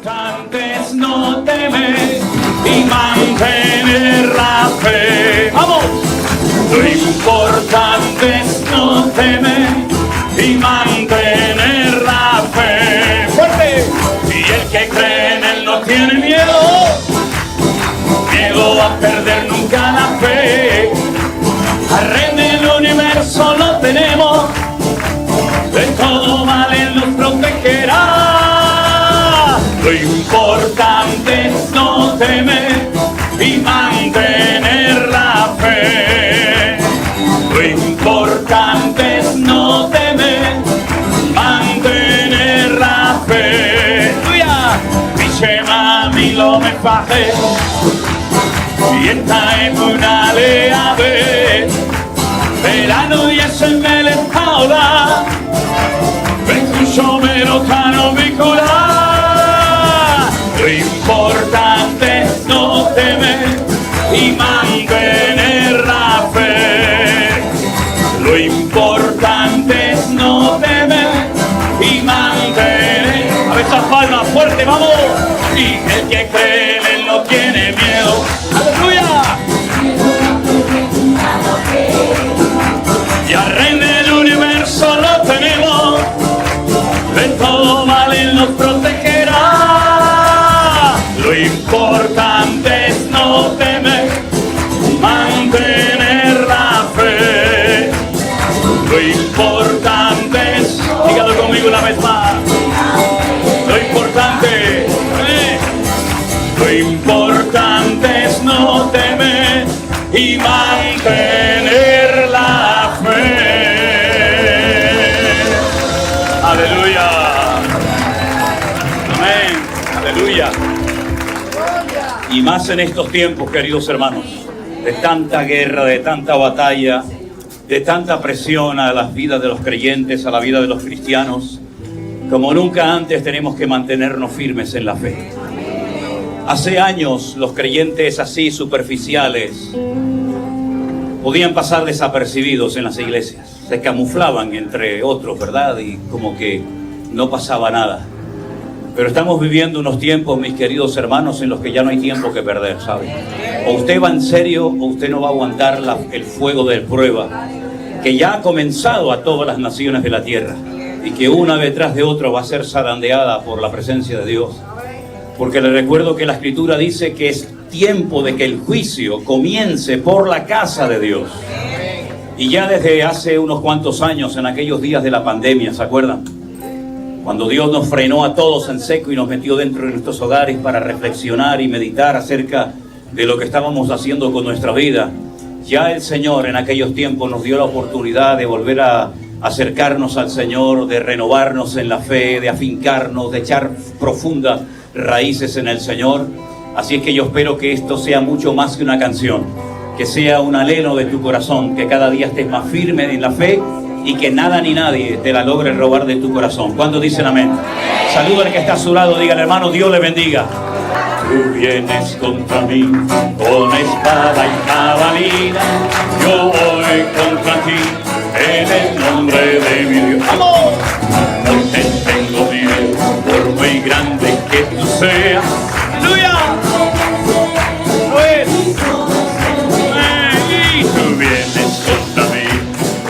importante es no temer y mantener la fe. ¡Vamos! Lo importante es no temer y mantener la fe. ¡Fuerte! Y el que cree en él no tiene miedo a perder nunca la fe. Al rey del universo lo tenemos, de todo mal él nos protegerá. Lo importante es no temer y mantener la fe. Lo importante es no temer, mantener la fe. Dice mami lo me faje y esta es una leave. Verano y es en el paola, escucho melotano vicula. Lo importante es no temer y mantener la fe. Lo importante es no temer y mantener. A ver esas palmas fuerte, vamos. Y el que cree en él no tiene miedo. ¡Aleluya! Y al rey del universo lo tenemos, de todo mal él nos protegerá. Lo importante es no temer, mantener la fe. Lo importante es, dígalo conmigo una vez más. Lo importante es no temer y mantener la fe. Aleluya. Amén. Aleluya. Y más en estos tiempos, queridos hermanos, de tanta guerra, de tanta batalla, de tanta presión a las vidas de los creyentes, a la vida de los cristianos. Como nunca antes tenemos que mantenernos firmes en la fe. Hace años los creyentes así superficiales podían pasar desapercibidos en las iglesias. Se camuflaban entre otros, ¿verdad? Y como que no pasaba nada. Pero estamos viviendo unos tiempos, mis queridos hermanos, en los que ya no hay tiempo que perder, ¿saben? O usted va en serio o usted no va a aguantar el fuego de prueba que ya ha comenzado a todas las naciones de la tierra y que una detrás de otra va a ser zarandeada por la presencia de Dios. Porque le recuerdo que la Escritura dice que es tiempo de que el juicio comience por la casa de Dios. Y ya desde hace unos cuantos años, en aquellos días de la pandemia, ¿se acuerdan? Cuando Dios nos frenó a todos en seco y nos metió dentro de nuestros hogares para reflexionar y meditar acerca de lo que estábamos haciendo con nuestra vida. Ya el Señor en aquellos tiempos nos dio la oportunidad de volver a acercarnos al Señor, de renovarnos en la fe, de afincarnos, de echar profundas raíces en el Señor. Así es que yo espero que esto sea mucho más que una canción, que sea un anhelo de tu corazón, que cada día estés más firme en la fe y que nada ni nadie te la logre robar de tu corazón. ¿Cuántos dicen amén? Saluda al que está a su lado, dígale hermano, Dios le bendiga. Tú vienes contra mí con espada y jabalina, yo voy contra ti en el nombre de mi Dios. ¡Vamos! No te tengo miedo, por muy grande que tú seas. ¡Aleluya! Y tú vienes contra mí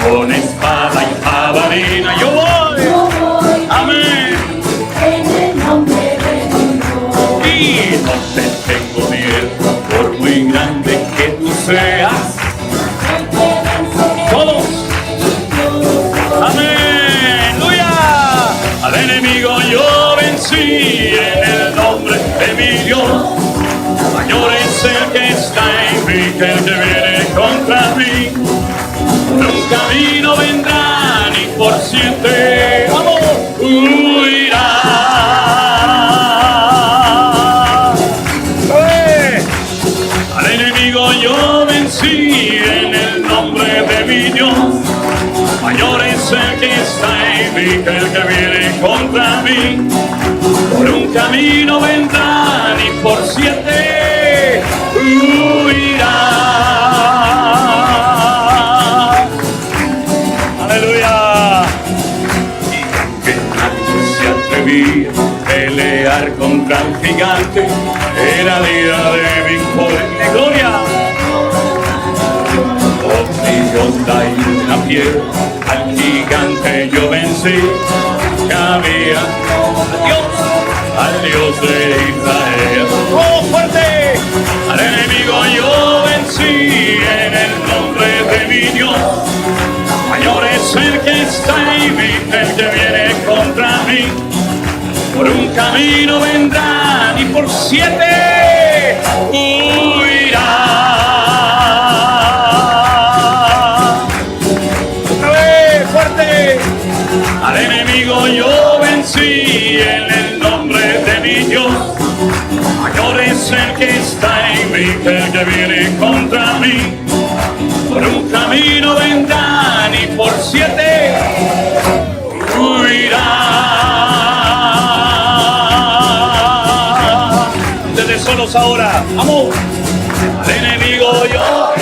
con espada y jabalina, yo voy. Amén. En el nombre de Y no te tengo miedo, por muy grande que tú seas. Todos. Amén. ¡Aleluya! Al enemigo yo vencí en el nombre de mi Dios. Mayor es el que está en mí que el que viene contra mí. Nunca vino vendrá ni por siete. ¡Vamos! Huirá. Al enemigo yo vencí en el nombre de mi Dios. Mayor es el que está en mí que el que viene contra mí. Por un camino vendrá ni por siete huirá. Aleluya. Y aunque nadie se atrevía a pelear contra el gigante, era día de victoria y de gloria. Oh, si yo traí una piedra, al gigante yo vencí, que había al Dios de Israel. ¡Oh, fuerte! Al enemigo yo vencí en el nombre de mi Dios. Mayor es el que está en mí, el que viene contra mí. Por un camino vendrán y por 7 huirá. Otra vez, fuerte. Al enemigo yo vencí en el nombre de mi Dios. Mayor es el que está en mí que el que viene contra mí. Por un camino vendrán y por 7 huirá. Desde solos ahora, vamos. Al enemigo yo,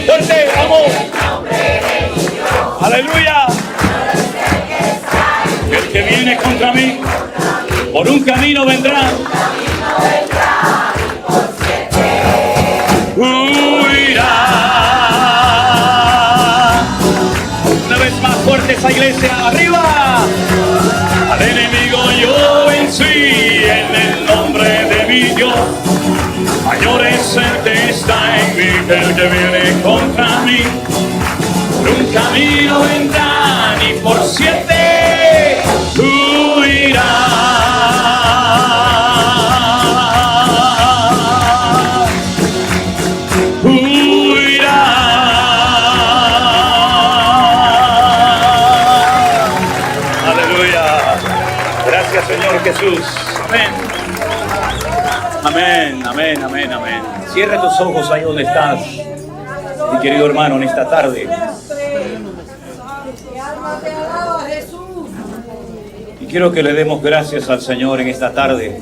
fuerte, vamos. Aleluya. El que viene contra mí, por un camino vendrá. Huirá. Una vez más fuerte esa iglesia, arriba. Al enemigo yo vencí en el nombre de mi Dios. Mayor es el que está en mí que el que viene contra mí. Por un camino vendrán y por 7 huirá. Señor Jesús, amén. Amén, amén, amén, amén. Cierra tus ojos ahí donde estás, mi querido hermano, en esta tarde. Y quiero que le demos gracias al Señor en esta tarde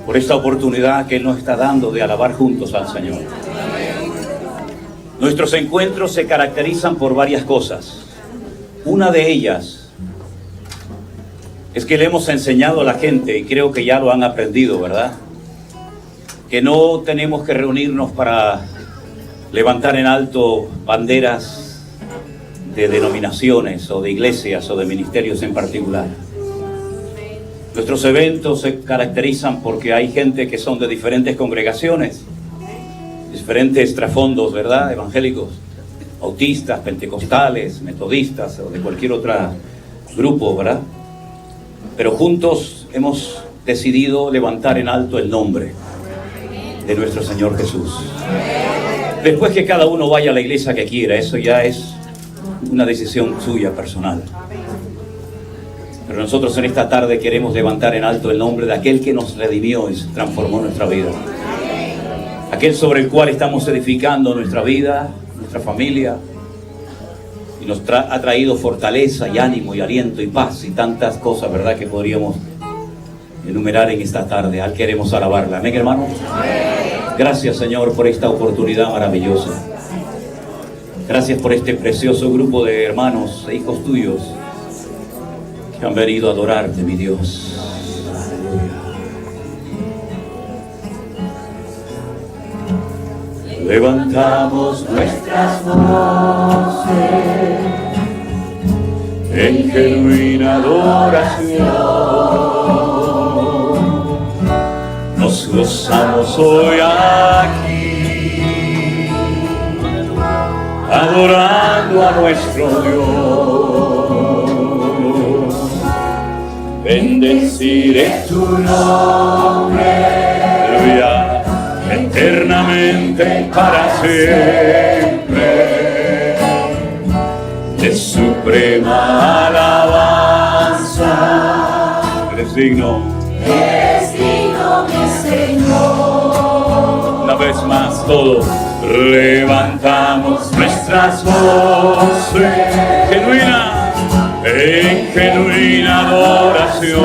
por esta oportunidad que Él nos está dando de alabar juntos al Señor. Nuestros encuentros se caracterizan por varias cosas. Una de ellas es que le hemos enseñado a la gente, y creo que ya lo han aprendido, ¿verdad? Que no tenemos que reunirnos para levantar en alto banderas de denominaciones o de iglesias o de ministerios en particular. Nuestros eventos se caracterizan porque hay gente que son de diferentes congregaciones, diferentes trasfondos, ¿verdad? Evangélicos, bautistas, pentecostales, metodistas o de cualquier otro grupo, ¿verdad? Pero juntos hemos decidido levantar en alto el nombre de nuestro Señor Jesús. Después que cada uno vaya a la iglesia que quiera, eso ya es una decisión suya personal. Pero nosotros en esta tarde queremos levantar en alto el nombre de aquel que nos redimió y transformó nuestra vida. Aquel sobre el cual estamos edificando nuestra vida, nuestra familia. Y nos ha traído fortaleza y ánimo y aliento y paz y tantas cosas, ¿verdad?, que podríamos enumerar en esta tarde. Al queremos alabarla. Amén, hermanos. Gracias, Señor, por esta oportunidad maravillosa. Gracias por este precioso grupo de hermanos e hijos tuyos que han venido a adorarte, mi Dios. Aleluya. Levantamos nuestras voces en genuina adoración. Nos gozamos hoy aquí, adorando a nuestro Dios. Bendeciré tu nombre, aleluya, eternamente para siempre. De suprema alabanza, eres digno, mi Señor. Una vez más todos levantamos nuestras voces en genuina adoración.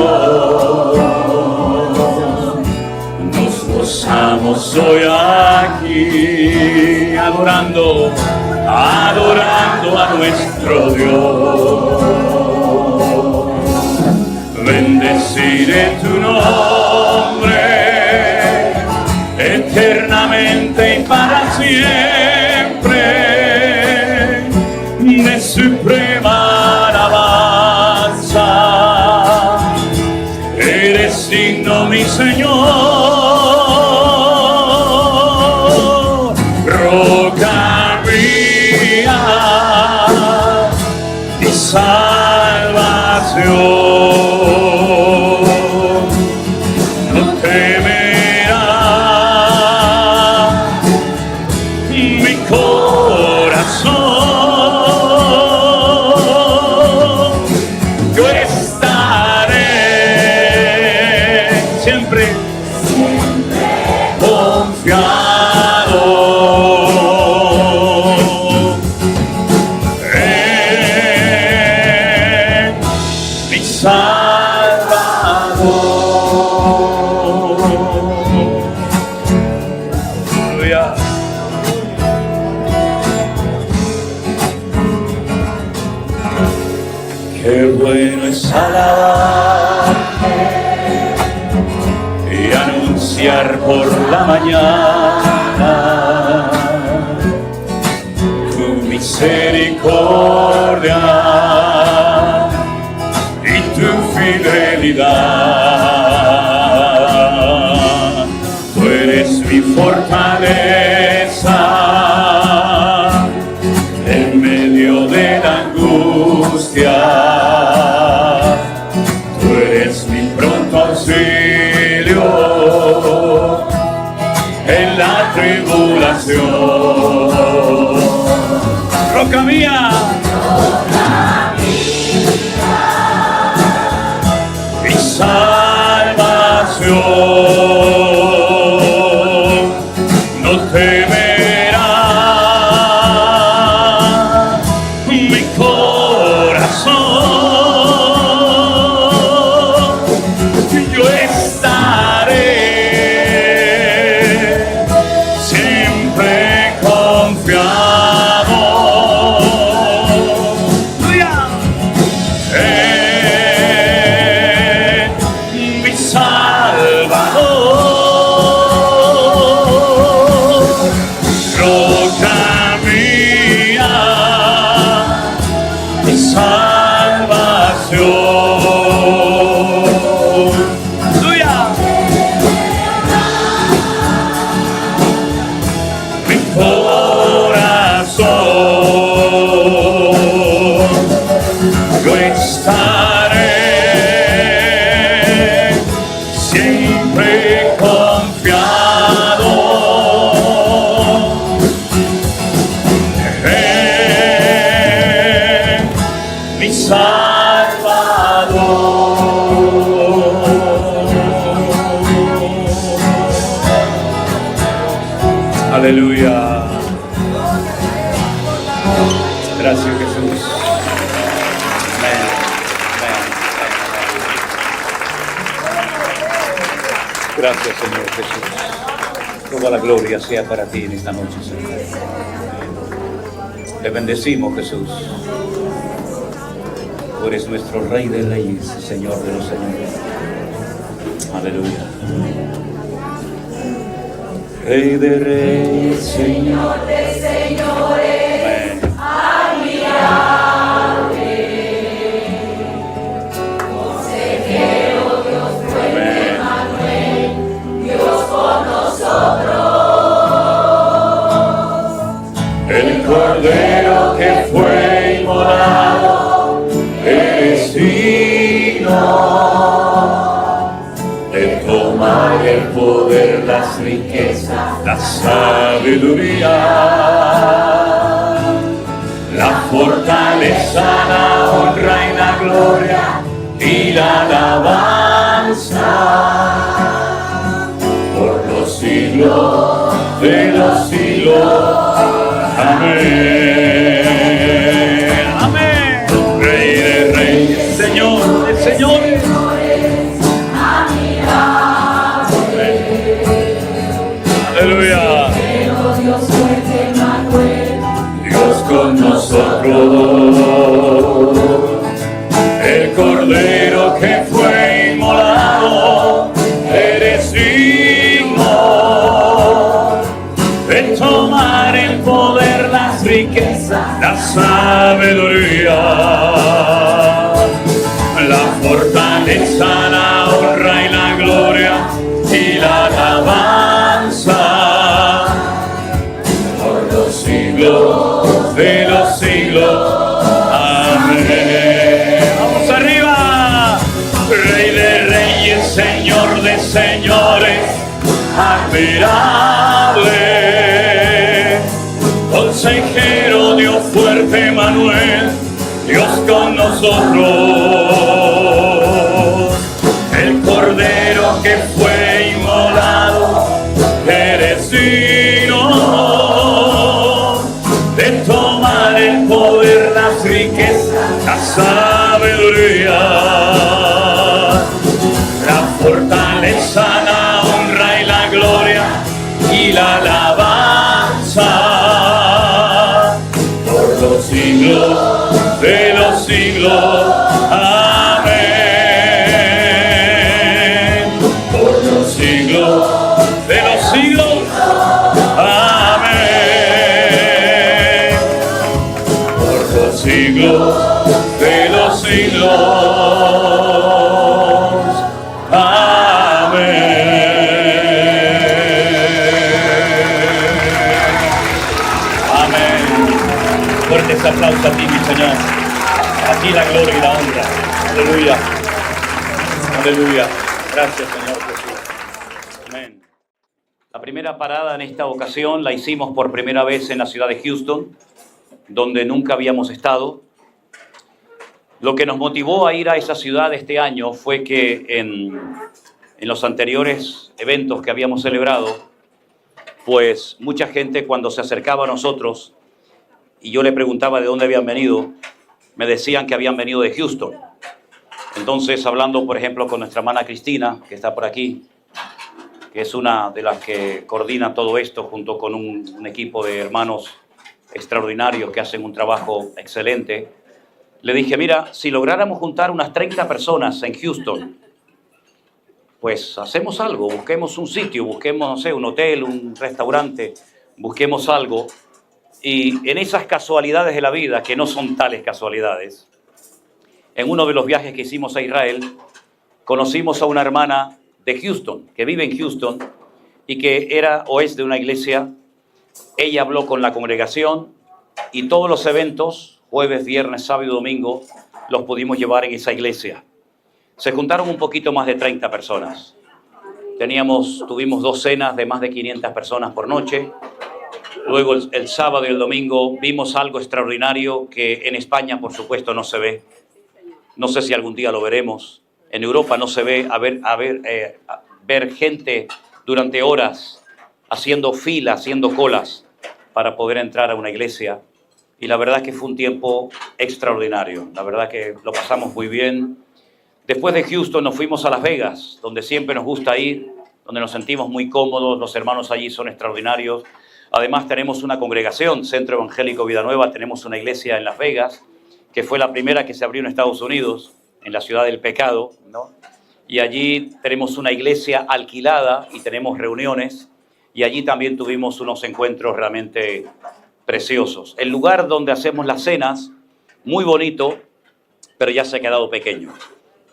Nos gozamos hoy aquí, adorando a nuestro Dios. bendeciré tu nombre eternamente y para siempre, de suprema alabanza, eres digno, mi Señor, roca mía y salvación, no temerá mi corazón, yo estaré siempre confiado en mi Salvador. Aleluya. Qué bueno es alabarte y anunciar por la mañana tu misericordia y tu fidelidad. Tú eres mi fortaleza en medio de la angustia. Tú eres mi pronto auxilio en la tribulación. Roca mía, mi salvación, no temerá mi corazón, yo estaré siempre confiado en mi Salvador, roca mía, mi salvación. ¡Aleluya! Mi corazón, yo estaré siempre confiado en mi Salvador. Aleluya. Gracias, Jesús. Amén. Gracias, Señor Jesús. Toda la gloria sea para ti en esta noche, Señor. Te bendecimos, Jesús. Tú eres nuestro Rey de Reyes, Señor de los Señores. Aleluya. Rey de Reyes, Señor de Señores. Admirable, consejero, Dios fuerte, Manuel, Dios con nosotros. El Cordero que fue inmolado, eres digno de tomar el poder, las riquezas, la sabiduría, la fortaleza, la honra y la gloria y la alabanza por los siglos de los siglos. Amén. Amén. Rey de reyes, Señor de señores. Aleluya. Dios fuerte, Manuel, Dios con nosotros. El Cordero que fue sabiduría, la fortaleza, la honra y la gloria y la alabanza por los siglos de los siglos. Amén. Vamos arriba. Rey de reyes, Señor de señores, admirable, consejero, Dios fuerte, Manuel, Dios con nosotros, el Cordero que fue inmolado, eres digno de tomar el poder, las riquezas, la sabiduría, la fortaleza, la honra y la gloria y la alabanza por los siglos de los siglos. Amén. Por los siglos de los siglos. Amén. Por los siglos de los siglos. Fuertes aplausos a ti, mi Señor. A ti la gloria y la honra. Aleluya. Aleluya. Gracias, Señor Jesús. Amén. La primera parada en esta ocasión la hicimos por primera vez en la ciudad de Houston, donde nunca habíamos estado. Lo que nos motivó a ir a esa ciudad este año fue que en los anteriores eventos que habíamos celebrado, pues mucha gente cuando se acercaba a nosotros y yo le preguntaba de dónde habían venido, me decían que habían venido de Houston. Entonces, hablando, por ejemplo, con nuestra hermana Cristina, que está por aquí, que es una de las que coordina todo esto junto con un equipo de hermanos extraordinarios que hacen un trabajo excelente, le dije, mira, si lográramos juntar unas 30 personas en Houston, pues hacemos algo, busquemos un sitio, busquemos, no sé, un hotel, un restaurante, busquemos algo. Y en esas casualidades de la vida, que no son tales casualidades, en uno de los viajes que hicimos a Israel, conocimos a una hermana de Houston, que vive en Houston, y que era o es de una iglesia. Ella habló con la congregación, y todos los eventos, jueves, viernes, sábado y domingo, los pudimos llevar en esa iglesia. Se juntaron un poquito más de 30 personas. Tuvimos 2 cenas de más de 500 personas por noche. Luego el sábado y el domingo vimos algo extraordinario que en España, por supuesto, no se ve. No sé si algún día lo veremos. En Europa no se ve ver gente durante horas haciendo fila, haciendo colas para poder entrar a una iglesia. Y la verdad que fue un tiempo extraordinario. La verdad que lo pasamos muy bien. Después de Houston nos fuimos a Las Vegas, donde siempre nos gusta ir, donde nos sentimos muy cómodos. Los hermanos allí son extraordinarios. Además tenemos una congregación, Centro Evangélico Vida Nueva, tenemos una iglesia en Las Vegas, que fue la primera que se abrió en Estados Unidos, en la ciudad del pecado, ¿no? Y allí tenemos una iglesia alquilada y tenemos reuniones, y allí también tuvimos unos encuentros realmente preciosos. El lugar donde hacemos las cenas, muy bonito, pero ya se ha quedado pequeño,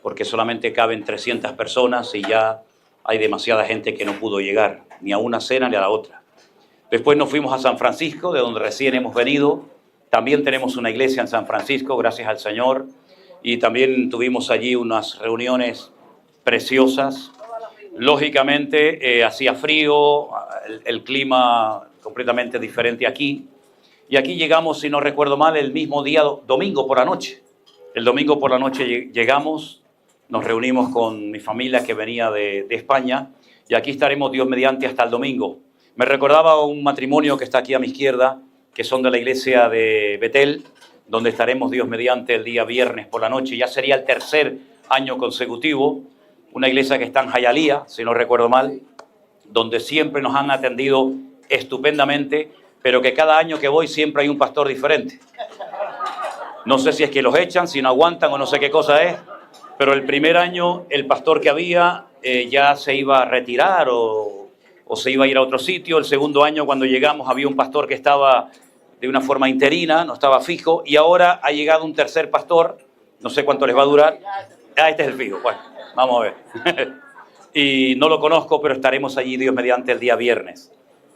porque solamente caben 300 personas y ya hay demasiada gente que no pudo llegar, ni a una cena ni a la otra. Después nos fuimos a San Francisco, de donde recién hemos venido. También tenemos una iglesia en San Francisco, gracias al Señor. Y también tuvimos allí unas reuniones preciosas. Lógicamente, hacía frío, el clima completamente diferente aquí. Y aquí llegamos, si no recuerdo mal, el mismo día, domingo por la noche. El domingo por la noche llegamos, nos reunimos con mi familia que venía de España. Y aquí estaremos, Dios mediante, hasta el domingo. Me recordaba un matrimonio que está aquí a mi izquierda, que son de la iglesia de Betel, donde estaremos Dios mediante el día viernes por la noche. Ya sería el 3er año consecutivo. Una iglesia que está en Hialeah, si no recuerdo mal, donde siempre nos han atendido estupendamente, pero que cada año que voy siempre hay un pastor diferente. No sé si es que los echan, si no aguantan o no sé qué cosa es, pero el primer año el pastor que había ya se iba a retirar o se iba a ir a otro sitio. El segundo año, cuando llegamos, había un pastor que estaba de una forma interina, no estaba fijo, y ahora ha llegado un tercer pastor, no sé cuánto les va a durar. Ah, este es el fijo, bueno, vamos a ver. Y no lo conozco, pero estaremos allí, Dios mediante, el día viernes.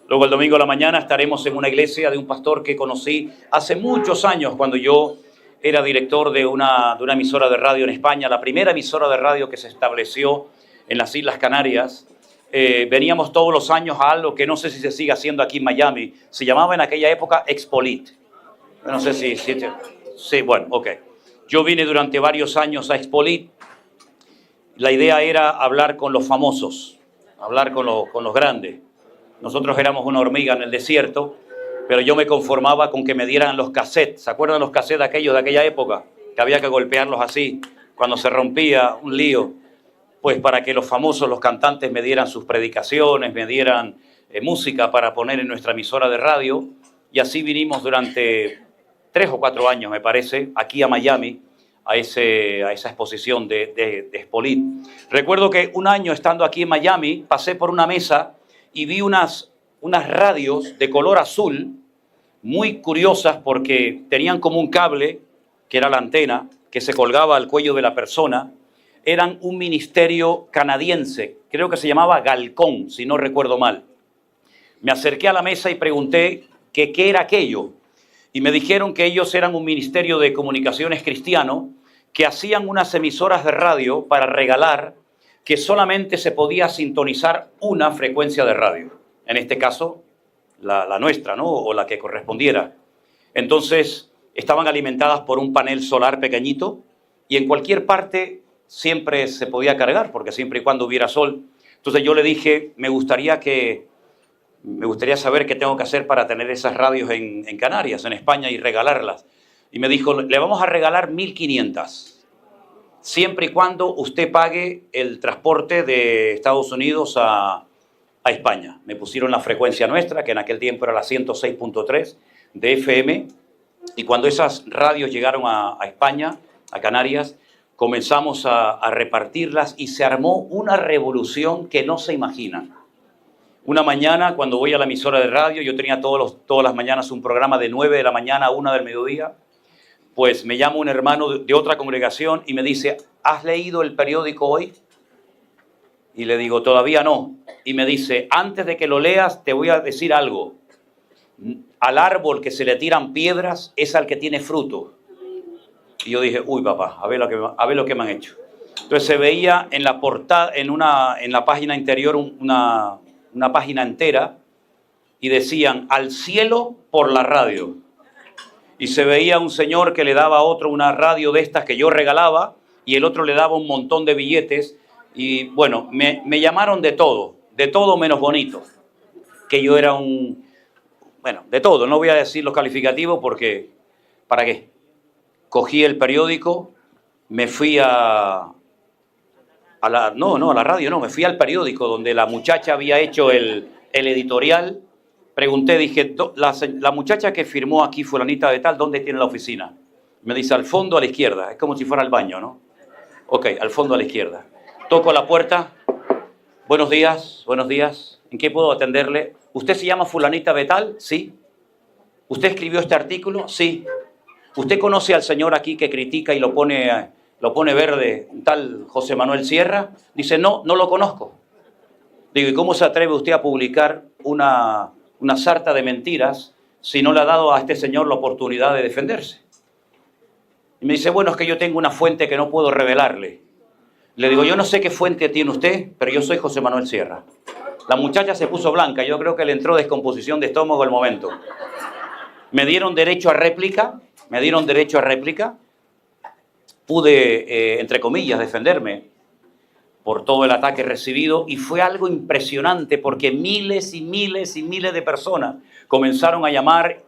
Luego el domingo a la mañana estaremos en una iglesia de un pastor que conocí hace muchos años, cuando yo era director de una emisora de radio en España, la primera emisora de radio que se estableció en las Islas Canarias. Veníamos todos los años a algo que no sé si se sigue haciendo aquí en Miami. Se llamaba en aquella época Expolit. No sé si sí, bueno, ok. Yo vine durante varios años a Expolit. La idea era hablar con los famosos, hablar con los grandes. Nosotros éramos una hormiga en el desierto, pero yo me conformaba con que me dieran los cassettes. ¿Se acuerdan los cassettes aquellos de aquella época? Que había que golpearlos así, cuando se rompía un lío. Pues para que los famosos, los cantantes, me dieran sus predicaciones, me dieran música para poner en nuestra emisora de radio. Y así vinimos durante 3 o 4 años, me parece, aquí a Miami, a esa exposición de Expolit. Recuerdo que un año estando aquí en Miami, pasé por una mesa y vi unas radios de color azul, muy curiosas porque tenían como un cable, que era la antena, que se colgaba al cuello de la persona. Eran un ministerio canadiense, creo que se llamaba Galcón, si no recuerdo mal. Me acerqué a la mesa y pregunté qué era aquello. Y me dijeron que ellos eran un ministerio de comunicaciones cristiano, que hacían unas emisoras de radio para regalar, que solamente se podía sintonizar una frecuencia de radio. En este caso, la nuestra, ¿no? O la que correspondiera. Entonces, estaban alimentadas por un panel solar pequeñito y en cualquier parte siempre se podía cargar, porque siempre y cuando hubiera sol. Entonces yo le dije, me gustaría saber qué tengo que hacer para tener esas radios en Canarias, en España, y regalarlas. Y me dijo, le vamos a regalar 1.500, siempre y cuando usted pague el transporte de Estados Unidos a España. Me pusieron la frecuencia nuestra, que en aquel tiempo era la 106.3 de FM, y cuando esas radios llegaron a España, a Canarias, comenzamos a repartirlas y se armó una revolución que no se imaginan. Una mañana, cuando voy a la emisora de radio, yo tenía todas las mañanas un programa de 9 de la mañana a 1 del mediodía, pues me llama un hermano de otra congregación y me dice, ¿has leído el periódico hoy? Y le digo, todavía no. Y me dice, antes de que lo leas, te voy a decir algo. Al árbol que se le tiran piedras es al que tiene fruto. Y yo dije, uy, papá, a ver lo que me han hecho. Entonces se veía en la portada, en la página interior, una página entera, y decían, al cielo por la radio. Y se veía un señor que le daba a otro una radio de estas que yo regalaba, y el otro le daba un montón de billetes. Y bueno, me llamaron de todo menos bonito. Que yo era bueno, de todo, no voy a decir los calificativos porque, ¿para qué? Cogí el periódico, me fui a la radio no, me fui al periódico donde la muchacha había hecho el editorial. Pregunté, dije, la muchacha que firmó aquí, fulanita de tal, ¿dónde tiene la oficina? Me dice, al fondo a la izquierda, es como si fuera al baño, ¿no? Ok, al fondo a la izquierda. Toco la puerta, buenos días, ¿en qué puedo atenderle? ¿Usted se llama fulanita de tal? Sí. ¿Usted escribió este artículo? Sí. ¿Usted conoce al señor aquí que critica y lo pone verde, un tal José Manuel Sierra? Dice, no lo conozco. Digo, ¿y cómo se atreve usted a publicar una sarta de mentiras si no le ha dado a este señor la oportunidad de defenderse? Y me dice, bueno, es que yo tengo una fuente que no puedo revelarle. Le digo, yo no sé qué fuente tiene usted, pero yo soy José Manuel Sierra. La muchacha se puso blanca, yo creo que le entró descomposición de estómago al momento. Me dieron derecho a réplica. Pude, entre comillas, defenderme por todo el ataque recibido y fue algo impresionante porque miles y miles y miles de personas comenzaron a llamar,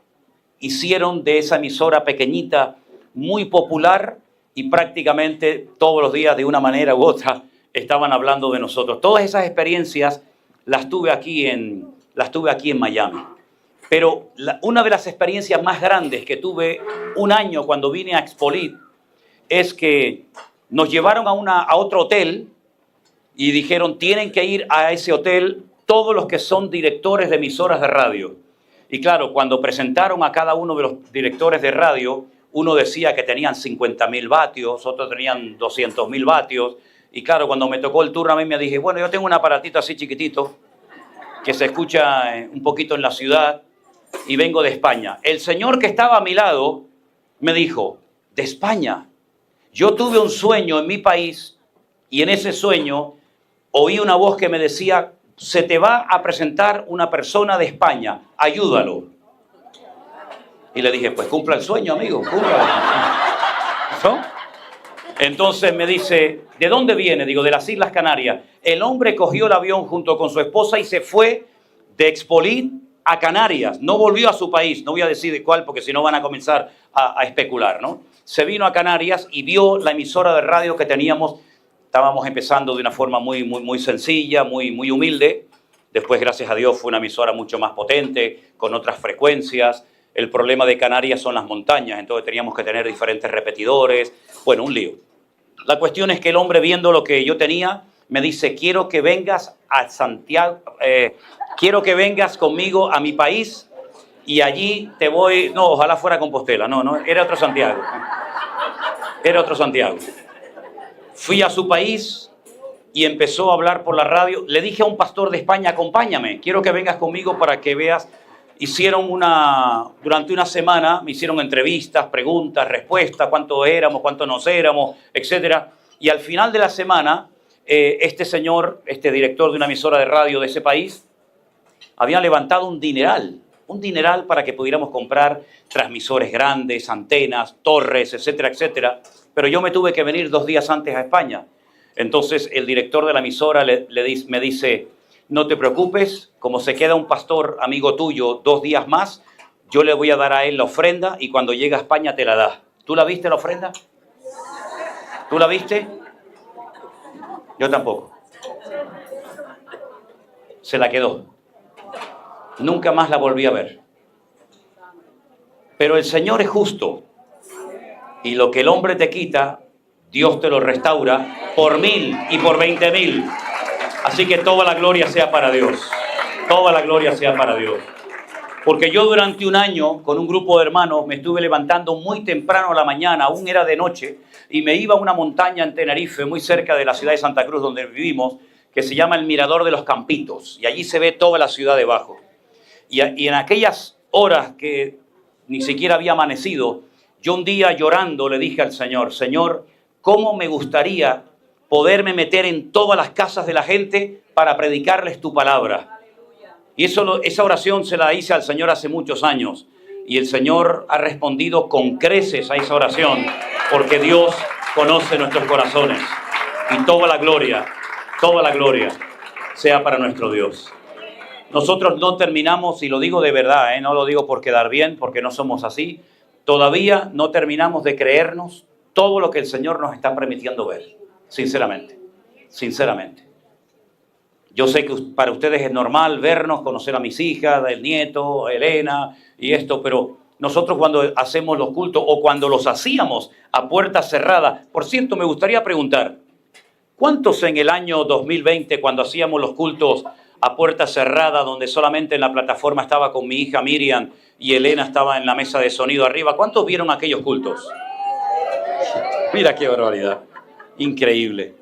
hicieron de esa emisora pequeñita muy popular y prácticamente todos los días de una manera u otra estaban hablando de nosotros. Todas esas experiencias las tuve aquí en Miami. Pero una de las experiencias más grandes que tuve un año cuando vine a Expolit es que nos llevaron a otro hotel y dijeron, tienen que ir a ese hotel todos los que son directores de emisoras de radio. Y claro, cuando presentaron a cada uno de los directores de radio, uno decía que tenían 50.000 vatios, otros tenían 200.000 vatios. Y claro, cuando me tocó el turno a mí me dije, bueno, yo tengo un aparatito así chiquitito, que se escucha un poquito en la ciudad, y vengo de España. El señor que estaba a mi lado me dijo, ¿de España? Yo tuve un sueño en mi país, y en ese sueño oí una voz que me decía, se te va a presentar una persona de España, ayúdalo. Y le dije, pues cumpla el sueño, amigo, cumpla. ¿No? Entonces me dice, ¿de dónde viene? Digo, de las Islas Canarias. El hombre cogió el avión junto con su esposa y se fue de Expolí a Canarias. No volvió a su país, no voy a decir de cuál porque si no van a comenzar a especular, ¿no? Se vino a Canarias y vio la emisora de radio que teníamos. Estábamos empezando de una forma muy sencilla, muy humilde. Después, gracias a Dios, fue una emisora mucho más potente, con otras frecuencias. El problema de Canarias son las montañas, entonces teníamos que tener diferentes repetidores. Bueno, un lío. La cuestión es que el hombre, viendo lo que yo tenía, me dice, quiero que vengas a Santiago, quiero que vengas conmigo a mi país y allí te voy... No, ojalá fuera Compostela, no, era otro Santiago. Era otro Santiago. Fui a su país y empezó a hablar por la radio. Le dije a un pastor de España, acompáñame, quiero que vengas conmigo para que veas. Hicieron durante una semana, me hicieron entrevistas, preguntas, respuestas, cuánto éramos, cuánto nos éramos, etc. Y al final de la semana, este señor, este director de una emisora de radio de ese país, había levantado un dineral para que pudiéramos comprar transmisores grandes, antenas, torres, etcétera, etcétera. Pero yo me tuve que venir 2 días antes a España. Entonces el director de la emisora me dice, no te preocupes, como se queda un pastor amigo tuyo 2 días más, yo le voy a dar a él la ofrenda y cuando llegue a España te la da. ¿Tú la viste la ofrenda? ¿Tú la viste? Yo tampoco. Se la quedó. Nunca más la volví a ver. Pero el Señor es justo. Y lo que el hombre te quita, Dios te lo restaura por 1000 y por 20.000. Así que toda la gloria sea para Dios. Toda la gloria sea para Dios. Porque yo durante un año, con un grupo de hermanos, me estuve levantando muy temprano a la mañana, aún era de noche, y me iba a una montaña en Tenerife, muy cerca de la ciudad de Santa Cruz, donde vivimos, que se llama el Mirador de los Campitos. Y allí se ve toda la ciudad debajo. Y en aquellas horas que ni siquiera había amanecido, yo un día llorando le dije al Señor, Señor, ¿cómo me gustaría poderme meter en todas las casas de la gente para predicarles tu palabra? Y esa oración se la hice al Señor hace muchos años. Y el Señor ha respondido con creces a esa oración, porque Dios conoce nuestros corazones. Y toda la gloria sea para nuestro Dios. Nosotros no terminamos, y lo digo de verdad, no lo digo por quedar bien, porque no somos así. Todavía no terminamos de creernos todo lo que el Señor nos está permitiendo ver. Sinceramente. Yo sé que para ustedes es normal vernos, conocer a mis hijas, el nieto, Elena y esto, pero nosotros cuando hacemos los cultos o cuando los hacíamos a puertas cerradas, por cierto, me gustaría preguntar, ¿cuántos en el año 2020 cuando hacíamos los cultos a puerta cerrada, donde solamente en la plataforma estaba con mi hija Miriam y Elena estaba en la mesa de sonido arriba, cuántos vieron aquellos cultos? Mira qué barbaridad, increíble.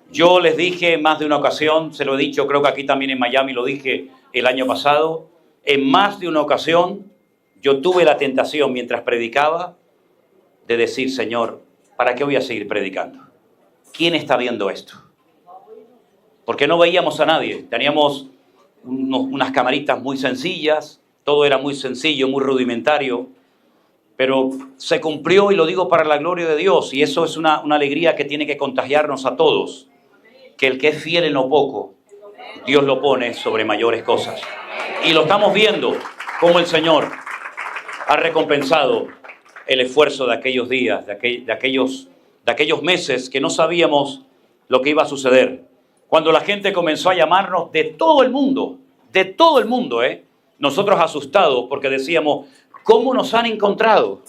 Yo les dije más de una ocasión, se lo he dicho, creo que aquí también en Miami lo dije el año pasado, en más de una ocasión yo tuve la tentación mientras predicaba de decir, Señor, ¿para qué voy a seguir predicando? ¿Quién está viendo esto? Porque no veíamos a nadie, teníamos unas camaritas muy sencillas, todo era muy sencillo, muy rudimentario, pero se cumplió y lo digo para la gloria de Dios, y eso es una alegría que tiene que contagiarnos a todos, que el que es fiel en lo poco, Dios lo pone sobre mayores cosas. Y lo estamos viendo, como el Señor ha recompensado el esfuerzo de aquellos días, de aquellos meses que no sabíamos lo que iba a suceder. Cuando la gente comenzó a llamarnos de todo el mundo, nosotros asustados porque decíamos, ¿cómo nos han encontrado?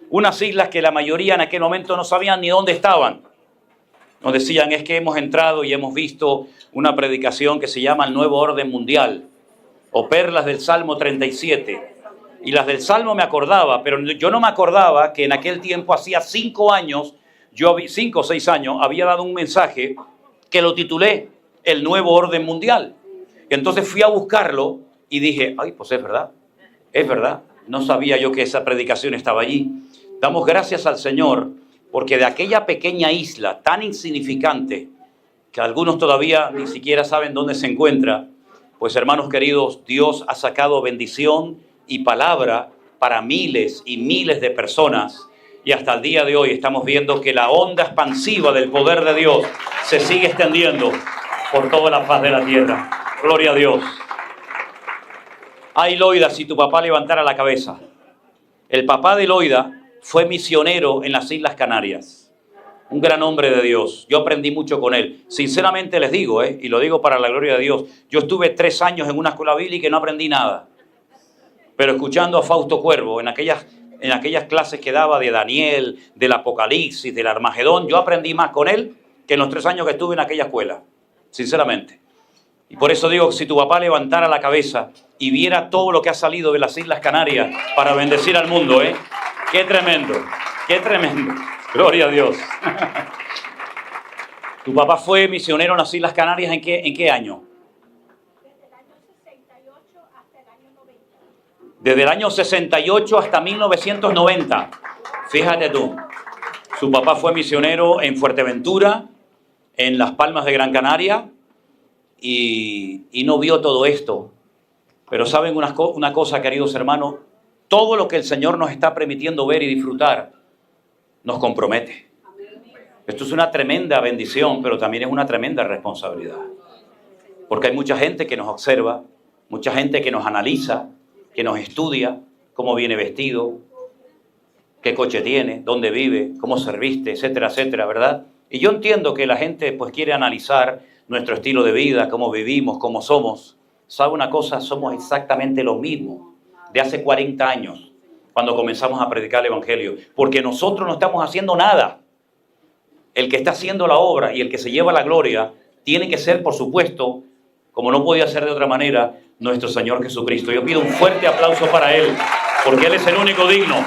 Unas islas que la mayoría en aquel momento no sabían ni dónde estaban. Nos decían, es que hemos entrado y hemos visto una predicación que se llama el Nuevo Orden Mundial. o perlas del Salmo 37. Y las del Salmo me acordaba, pero yo no me acordaba que en aquel tiempo, hacía 5 años, 5 o 6 años, había dado un mensaje que lo titulé El Nuevo Orden Mundial. Y entonces fui a buscarlo y dije, ay, pues es verdad. No sabía yo que esa predicación estaba allí. Damos gracias al Señor porque de aquella pequeña isla tan insignificante, que algunos todavía ni siquiera saben dónde se encuentra, pues hermanos queridos, Dios ha sacado bendición y palabra para miles y miles de personas. Y hasta el día de hoy estamos viendo que la onda expansiva del poder de Dios se sigue extendiendo por toda la faz de la tierra. Gloria a Dios. Ay, Loida, si tu papá levantara la cabeza. El papá de Loida fue misionero en las Islas Canarias. Un gran hombre de Dios. Yo aprendí mucho con él. Sinceramente les digo, y lo digo para la gloria de Dios, yo estuve 3 años en una escuela bíblica y no aprendí nada. Pero escuchando a Fausto Cuervo en aquellas clases que daba de Daniel, del Apocalipsis, del Armagedón, yo aprendí más con él que en los 3 años que estuve en aquella escuela. Sinceramente. Y por eso digo que si tu papá levantara la cabeza y viera todo lo que ha salido de las Islas Canarias para bendecir al mundo, ¡qué tremendo! ¡Qué tremendo! ¡Gloria a Dios! ¿Tu papá fue misionero en las Islas Canarias en qué año? Desde el año 68 hasta el año 90. Desde el año 68 hasta 1990. Fíjate tú. Su papá fue misionero en Fuerteventura, en Las Palmas de Gran Canaria, y no vio todo esto. Pero saben una cosa, queridos hermanos, todo lo que el Señor nos está permitiendo ver y disfrutar nos compromete. Esto es una tremenda bendición, pero también es una tremenda responsabilidad. Porque hay mucha gente que nos observa, mucha gente que nos analiza, que nos estudia, cómo viene vestido, qué coche tiene, dónde vive, cómo se viste, etcétera, etcétera, ¿verdad? Y yo entiendo que la gente pues quiere analizar nuestro estilo de vida, cómo vivimos, cómo somos. ¿Sabe una cosa? Somos exactamente lo mismo de hace 40 años, cuando comenzamos a predicar el Evangelio. Porque nosotros no estamos haciendo nada. El que está haciendo la obra y el que se lleva la gloria tiene que ser, por supuesto, como no podía ser de otra manera, nuestro Señor Jesucristo. Yo pido un fuerte aplauso para Él, porque Él es el único digno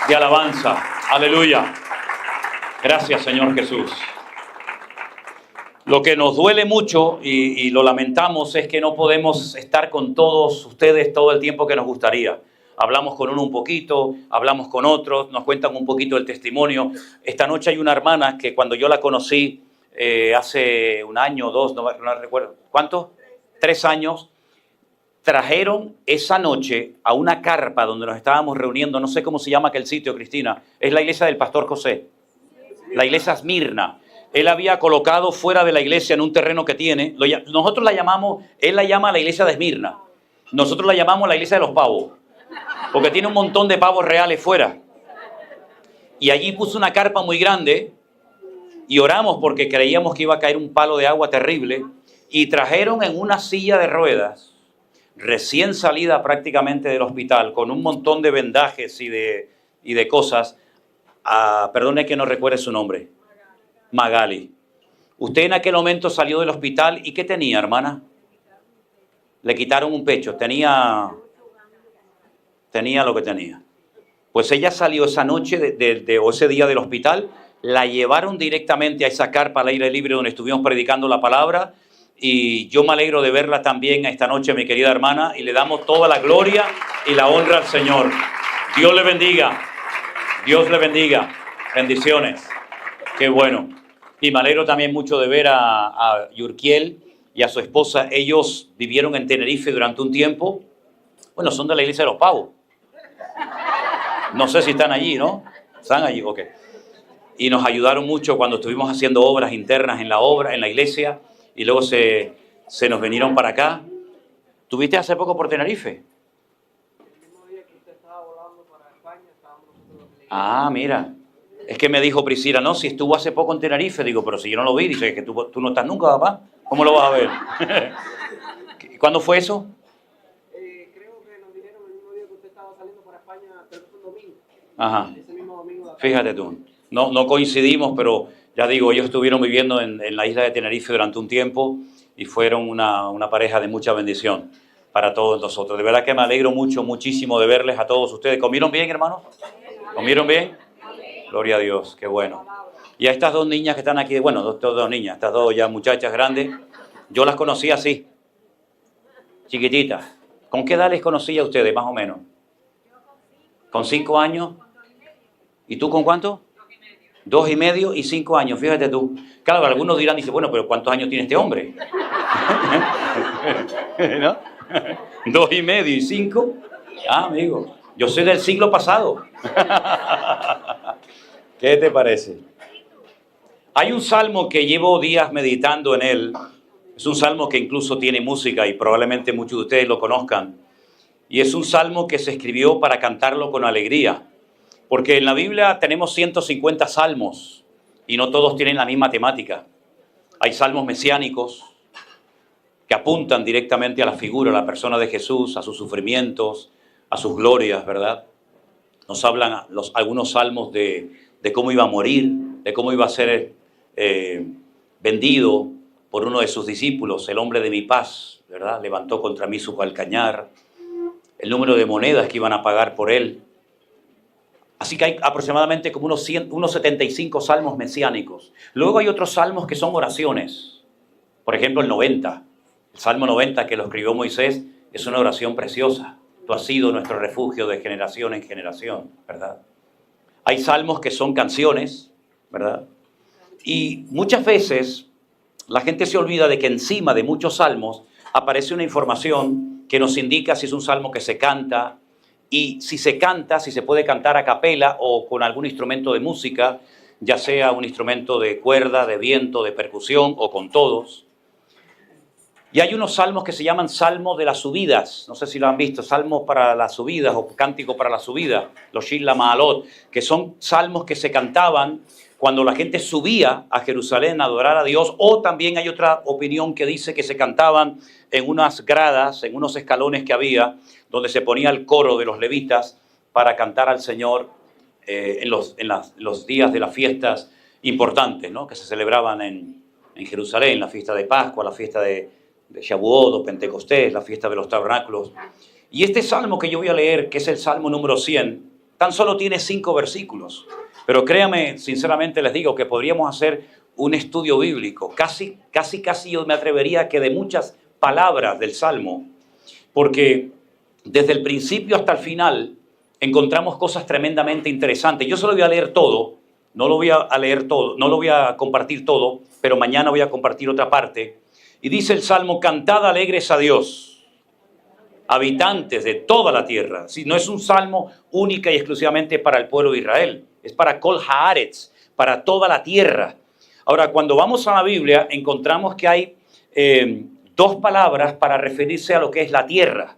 de alabanza. Aleluya. Gracias, Señor Jesús. Lo que nos duele mucho y lo lamentamos es que no podemos estar con todos ustedes todo el tiempo que nos gustaría. Hablamos con uno un poquito, hablamos con otros, nos cuentan un poquito el testimonio. Esta noche hay una hermana que cuando yo la conocí hace 1 año o 2, no recuerdo, ¿cuánto? 3 años, trajeron esa noche a una carpa donde nos estábamos reuniendo, no sé cómo se llama aquel sitio, Cristina, es la iglesia del Pastor José, la iglesia Esmirna. Él había colocado fuera de la iglesia en un terreno que tiene, nosotros la llamamos, él la llama la iglesia de Esmirna, nosotros la llamamos la iglesia de los pavos, porque tiene un montón de pavos reales fuera. Y allí puso una carpa muy grande y oramos porque creíamos que iba a caer un palo de agua terrible, y trajeron en una silla de ruedas, recién salida prácticamente del hospital, con un montón de vendajes y de cosas, perdone que no recuerde su nombre, Magali. Usted en aquel momento salió del hospital y ¿qué tenía, hermana? Le quitaron un pecho, tenía lo que tenía. Pues ella salió esa noche o ese día del hospital, la llevaron directamente a esa carpa al aire libre donde estuvimos predicando la palabra, y yo me alegro de verla también esta noche, mi querida hermana, y le damos toda la gloria y la honra al Señor. Dios le bendiga. Dios le bendiga. Bendiciones. Qué bueno. Y me alegro también mucho de ver a Yurkiel y a su esposa. Ellos vivieron en Tenerife durante un tiempo. Bueno, son de la iglesia de los pavos. No sé si están allí, ¿no? ¿Están allí? Ok. Y nos ayudaron mucho cuando estuvimos haciendo obras internas en la iglesia, y luego se nos vinieron para acá. ¿Tuviste hace poco por Tenerife? El mismo día que usted estaba volando para España, estábamos nosotros en la iglesia. Ah, mira. Es que me dijo Priscila, no, si estuvo hace poco en Tenerife. Digo, pero si yo no lo vi. Dice, que tú no estás nunca, papá. ¿Cómo lo vas a ver? ¿Cuándo fue eso? Creo que nos dijeron el mismo día que usted estaba saliendo para España, creo que fue un domingo. Ajá. Ese mismo domingo de acá. Fíjate tú. No coincidimos, pero ya digo, ellos estuvieron viviendo en la isla de Tenerife durante un tiempo y fueron una pareja de mucha bendición. para todos nosotros. De verdad que me alegro mucho, muchísimo de verles a todos ustedes. ¿Comieron bien, hermanos? ¿Comieron bien? Gloria a Dios, qué bueno. Y a estas dos niñas que están aquí, bueno, dos niñas, estas dos ya muchachas grandes, yo las conocí así, chiquititas. ¿Con qué edad les conocí a ustedes, más o menos? ¿Con 5 años? ¿Y tú con cuánto? 2 y medio y 5 años, fíjate tú. Claro, algunos dirán, dice, bueno, pero ¿cuántos años tiene este hombre? ¿No? 2 y medio y 5. Ah, amigo, yo soy del siglo pasado. ¿Qué te parece? Hay un salmo que llevo días meditando en él. Es un salmo que incluso tiene música y probablemente muchos de ustedes lo conozcan. Y es un salmo que se escribió para cantarlo con alegría. Porque en la Biblia tenemos 150 salmos y no todos tienen la misma temática. Hay salmos mesiánicos que apuntan directamente a la figura, a la persona de Jesús, a sus sufrimientos, a sus glorias, ¿verdad? Nos hablan algunos salmos de cómo iba a morir, de cómo iba a ser vendido por uno de sus discípulos, el hombre de mi paz, ¿verdad? Levantó contra mí su calcañar, el número de monedas que iban a pagar por él. Así que hay aproximadamente como unos 75 salmos mesiánicos. Luego hay otros salmos que son oraciones. Por ejemplo, el 90. El Salmo 90 que lo escribió Moisés es una oración preciosa. Tú has sido nuestro refugio de generación en generación, ¿verdad? Hay salmos que son canciones, ¿verdad? Y muchas veces la gente se olvida de que encima de muchos salmos aparece una información que nos indica si es un salmo que se canta, y si se canta, si se puede cantar a capela o con algún instrumento de música, ya sea un instrumento de cuerda, de viento, de percusión o con todos. Y hay unos salmos que se llaman salmos de las subidas, no sé si lo han visto, salmos para las subidas o cántico para la subida, los Shir LaMa'alot, que son salmos que se cantaban cuando la gente subía a Jerusalén a adorar a Dios, o también hay otra opinión que dice que se cantaban en unas gradas, en unos escalones que había, donde se ponía el coro de los levitas para cantar al Señor en los días de las fiestas importantes, ¿no? Que se celebraban en Jerusalén, la fiesta de Pascua, la fiesta de Shavuot o Pentecostés, la fiesta de los tabernáculos. Y este salmo que yo voy a leer, que es el salmo número 100, tan solo tiene 5 versículos. Pero créame, sinceramente les digo que podríamos hacer un estudio bíblico, casi yo me atrevería que de muchas palabras del salmo, porque desde el principio hasta el final encontramos cosas tremendamente interesantes. Yo solo voy a leer todo, no lo voy a leer todo, no lo voy a compartir todo, pero mañana voy a compartir otra parte. Y dice el salmo: cantad alegres a Dios, habitantes de toda la tierra. Si no es un salmo única y exclusivamente para el pueblo de Israel, es para Kol Haaretz, para toda la tierra. Ahora, cuando vamos a la Biblia, encontramos que hay 2 palabras para referirse a lo que es la tierra.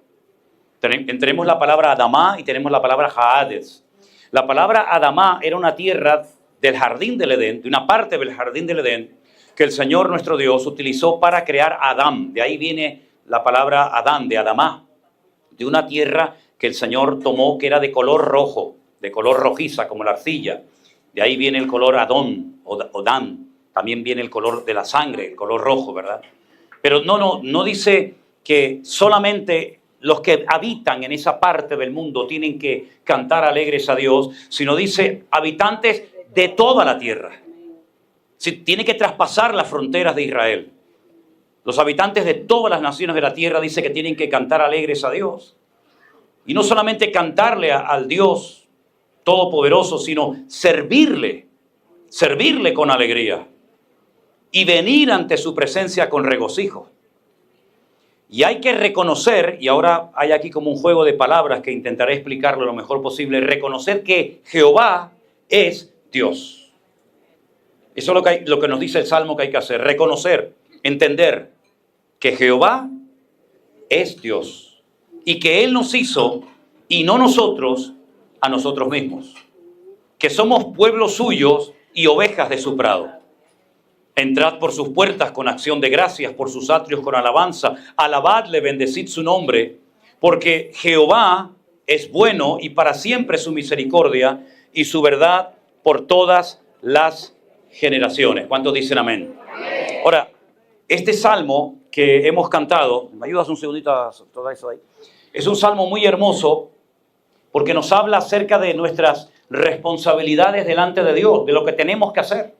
Tenemos la palabra Adamá y tenemos la palabra Haaretz. La palabra Adamá era una tierra del jardín del Edén, de una parte del jardín del Edén, que el Señor nuestro Dios utilizó para crear a Adán. De ahí viene la palabra Adán, de Adamá, de una tierra que el Señor tomó que era de color rojo, de color rojiza, como la arcilla. De ahí viene el color Adón o Dan. También viene el color de la sangre, el color rojo, ¿verdad? Pero no dice que solamente los que habitan en esa parte del mundo tienen que cantar alegres a Dios, sino dice habitantes de toda la tierra. Tiene que traspasar las fronteras de Israel. Los habitantes de todas las naciones de la tierra dice que tienen que cantar alegres a Dios. Y no solamente cantarle al Dios Todopoderoso, sino servirle con alegría y venir ante su presencia con regocijo. Y hay que reconocer, y ahora hay aquí como un juego de palabras que intentaré explicarlo lo mejor posible, reconocer que Jehová es Dios. Eso es lo que nos dice el Salmo que hay que hacer, reconocer, entender que Jehová es Dios y que Él nos hizo y no nosotros a nosotros mismos, que somos pueblos suyos y ovejas de su prado. Entrad por sus puertas con acción de gracias, por sus atrios con alabanza, alabadle, bendecid su nombre, porque Jehová es bueno y para siempre su misericordia y su verdad por todas las generaciones. ¿Cuántos dicen amén? Ahora, este salmo que hemos cantado, ¿me ayudas un segundito a todo eso ahí? Es un salmo muy hermoso porque nos habla acerca de nuestras responsabilidades delante de Dios, de lo que tenemos que hacer.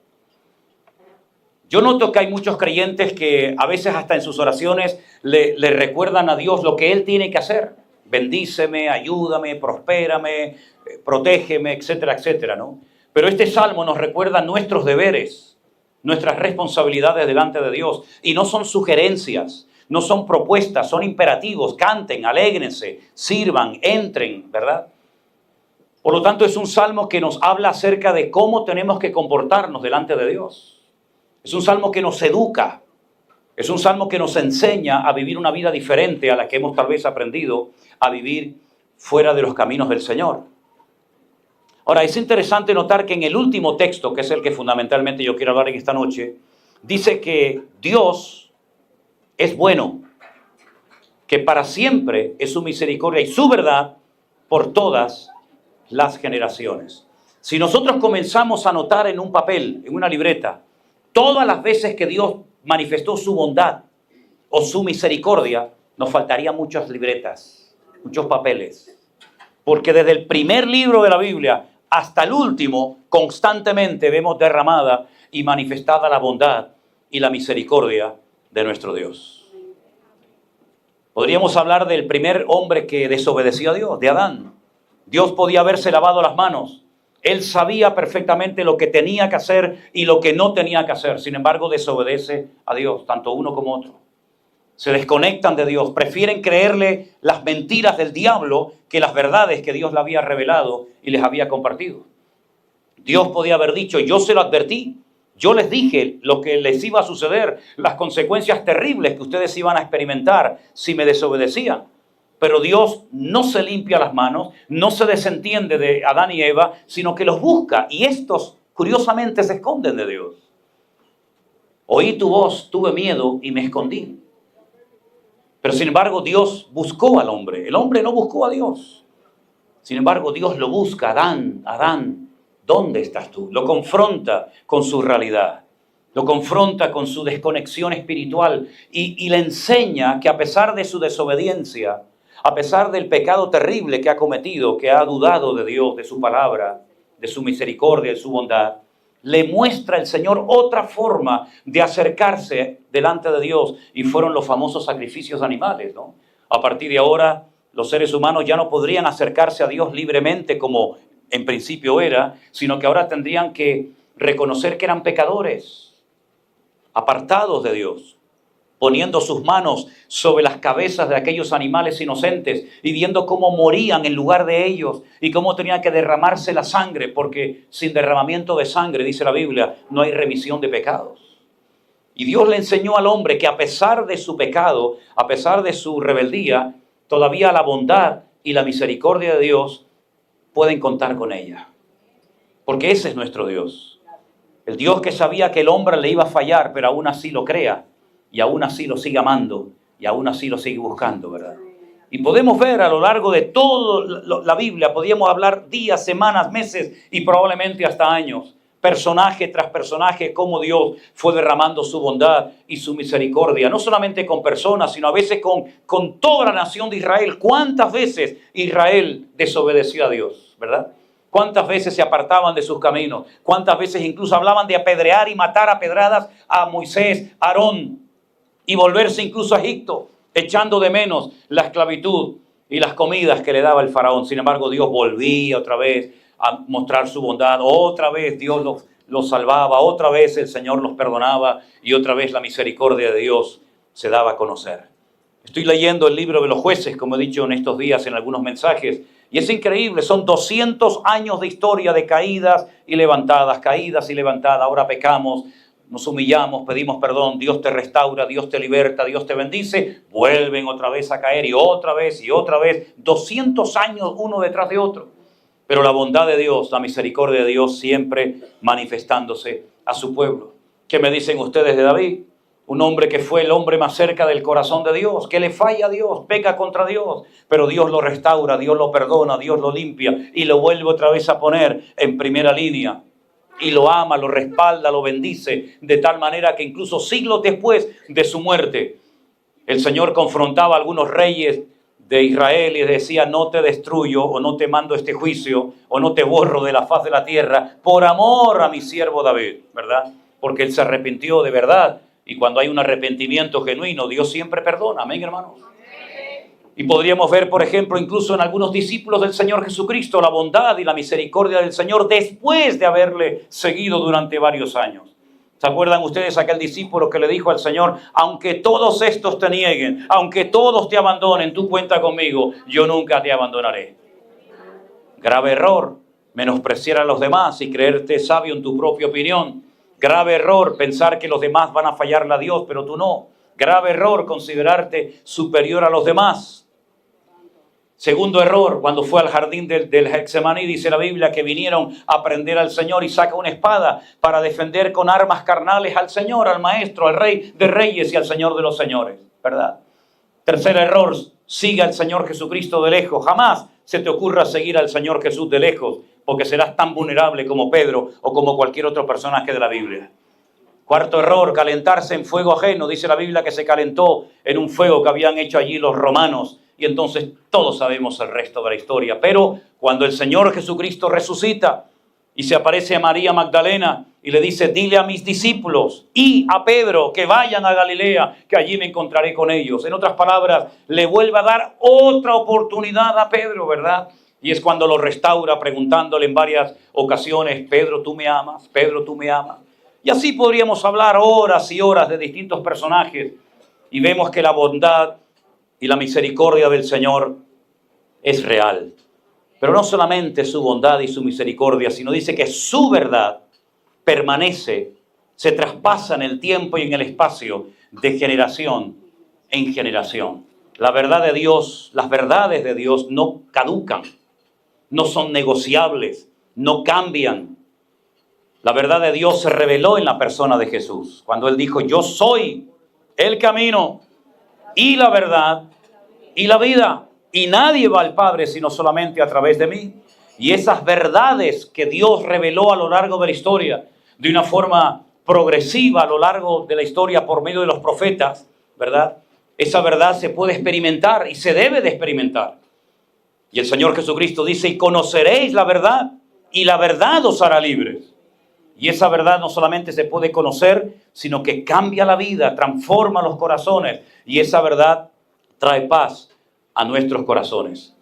Yo noto que hay muchos creyentes que a veces hasta en sus oraciones le recuerdan a Dios lo que Él tiene que hacer. Bendíceme, ayúdame, prospérame, protégeme, etcétera, etcétera, ¿no? Pero este salmo nos recuerda nuestros deberes, nuestras responsabilidades delante de Dios. Y no son sugerencias, no son propuestas, son imperativos. Canten, alégrense, sirvan, entren, ¿verdad? Por lo tanto, es un salmo que nos habla acerca de cómo tenemos que comportarnos delante de Dios. Es un salmo que nos educa, es un salmo que nos enseña a vivir una vida diferente a la que hemos tal vez aprendido a vivir fuera de los caminos del Señor. Ahora, es interesante notar que en el último texto, que es el que fundamentalmente yo quiero hablar en esta noche, dice que Dios es bueno, que para siempre es su misericordia y su verdad por todas las generaciones. Si nosotros comenzamos a anotar en un papel, en una libreta, todas las veces que Dios manifestó su bondad o su misericordia, nos faltarían muchas libretas, muchos papeles. Porque desde el primer libro de la Biblia hasta el último, constantemente vemos derramada y manifestada la bondad y la misericordia de nuestro Dios. Podríamos hablar del primer hombre que desobedeció a Dios, de Adán. Dios podía haberse lavado las manos. Él sabía perfectamente lo que tenía que hacer y lo que no tenía que hacer. Sin embargo, desobedece a Dios, tanto uno como otro. Se desconectan de Dios, prefieren creerle las mentiras del diablo que las verdades que Dios le había revelado y les había compartido. Dios podía haber dicho, yo se lo advertí, yo les dije lo que les iba a suceder, las consecuencias terribles que ustedes iban a experimentar si me desobedecían. Pero Dios no se limpia las manos, no se desentiende de Adán y Eva, sino que los busca. Y estos, curiosamente, se esconden de Dios. Oí tu voz, tuve miedo y me escondí. Pero sin embargo, Dios buscó al hombre. El hombre no buscó a Dios. Sin embargo, Dios lo busca. Adán, Adán, ¿dónde estás tú? Lo confronta con su realidad. Lo confronta con su desconexión espiritual y le enseña que a pesar de su desobediencia, a pesar del pecado terrible que ha cometido, que ha dudado de Dios, de su palabra, de su misericordia, de su bondad, le muestra el Señor otra forma de acercarse delante de Dios y fueron los famosos sacrificios animales, ¿no? A partir de ahora, los seres humanos ya no podrían acercarse a Dios libremente como en principio era, sino que ahora tendrían que reconocer que eran pecadores, apartados de Dios, poniendo sus manos sobre las cabezas de aquellos animales inocentes y viendo cómo morían en lugar de ellos y cómo tenía que derramarse la sangre, porque sin derramamiento de sangre, dice la Biblia, no hay remisión de pecados. Y Dios le enseñó al hombre que a pesar de su pecado, a pesar de su rebeldía, todavía la bondad y la misericordia de Dios pueden contar con ella. Porque ese es nuestro Dios. El Dios que sabía que el hombre le iba a fallar, pero aún así lo crea. Y aún así lo sigue amando, y aún así lo sigue buscando, ¿verdad? Y podemos ver a lo largo de toda la Biblia, podríamos hablar días, semanas, meses y probablemente hasta años, personaje tras personaje, cómo Dios fue derramando su bondad y su misericordia, no solamente con personas, sino a veces con toda la nación de Israel. ¿Cuántas veces Israel desobedeció a Dios, verdad? ¿Cuántas veces se apartaban de sus caminos? ¿Cuántas veces incluso hablaban de apedrear y matar a pedradas a Moisés, a Aarón? Y volverse incluso a Egipto, echando de menos la esclavitud y las comidas que le daba el faraón. Sin embargo, Dios volvía otra vez a mostrar su bondad. Otra vez Dios los salvaba. Otra vez el Señor los perdonaba. Y otra vez la misericordia de Dios se daba a conocer. Estoy leyendo el libro de los jueces, como he dicho en estos días en algunos mensajes. Y es increíble, son 200 años de historia de caídas y levantadas. Ahora pecamos. Nos humillamos, pedimos perdón, Dios te restaura, Dios te liberta, Dios te bendice, vuelven otra vez a caer y otra vez, 200 años uno detrás de otro. Pero la bondad de Dios, la misericordia de Dios siempre manifestándose a su pueblo. ¿Qué me dicen ustedes de David? Un hombre que fue el hombre más cerca del corazón de Dios, que le falla a Dios, peca contra Dios, pero Dios lo restaura, Dios lo perdona, Dios lo limpia y lo vuelve otra vez a poner en primera línea. y lo ama, lo respalda, lo bendice, de tal manera que incluso siglos después de su muerte, el Señor confrontaba a algunos reyes de Israel y decía: no te destruyo, o no te mando este juicio, o no te borro de la faz de la tierra, por amor a mi siervo David, ¿verdad? Porque él se arrepintió de verdad, y cuando hay un arrepentimiento genuino, Dios siempre perdona. Amén, hermanos. Y podríamos ver, por ejemplo, incluso en algunos discípulos del Señor Jesucristo, la bondad y la misericordia del Señor después de haberle seguido durante varios años. ¿Se acuerdan ustedes aquel discípulo que le dijo al Señor: aunque todos estos te nieguen, aunque todos te abandonen, tú cuenta conmigo, yo nunca te abandonaré? Grave error, menospreciar a los demás y creerte sabio en tu propia opinión. Grave error, pensar que los demás van a fallarle a Dios, pero tú no. Grave error, considerarte superior a los demás. Segundo error, cuando fue al jardín del Getsemaní, dice la Biblia que vinieron a prender al Señor y saca una espada para defender con armas carnales al Señor, al Maestro, al Rey de Reyes y al Señor de los Señores, ¿verdad? Tercer error, sigue al Señor Jesucristo de lejos. Jamás se te ocurra seguir al Señor Jesús de lejos, porque serás tan vulnerable como Pedro o como cualquier otro personaje de la Biblia. Cuarto error, calentarse en fuego ajeno. Dice la Biblia que se calentó en un fuego que habían hecho allí los romanos. Y entonces todos sabemos el resto de la historia. Pero cuando el Señor Jesucristo resucita y se aparece a María Magdalena y le dice: dile a mis discípulos y a Pedro que vayan a Galilea, que allí me encontraré con ellos. En otras palabras, le vuelve a dar otra oportunidad a Pedro, ¿verdad? Y es cuando lo restaura preguntándole en varias ocasiones: Pedro, ¿tú me amas? Pedro, ¿tú me amas? Y así podríamos hablar horas y horas de distintos personajes. Y vemos que la bondad y la misericordia del Señor es real. Pero no solamente su bondad y su misericordia, sino dice que su verdad permanece, se traspasa en el tiempo y en el espacio de generación en generación. La verdad de Dios, las verdades de Dios no caducan, no son negociables, no cambian. La verdad de Dios se reveló en la persona de Jesús, cuando Él dijo: yo soy el camino y la verdad y la vida, y nadie va al Padre sino solamente a través de mí. Y esas verdades que Dios reveló a lo largo de la historia, de una forma progresiva a lo largo de la historia por medio de los profetas, ¿verdad? Esa verdad se puede experimentar y se debe de experimentar. Y el Señor Jesucristo dice: y conoceréis la verdad, y la verdad os hará libres. Y esa verdad no solamente se puede conocer, sino que cambia la vida, transforma los corazones, y esa verdad trae paz a nuestros corazones.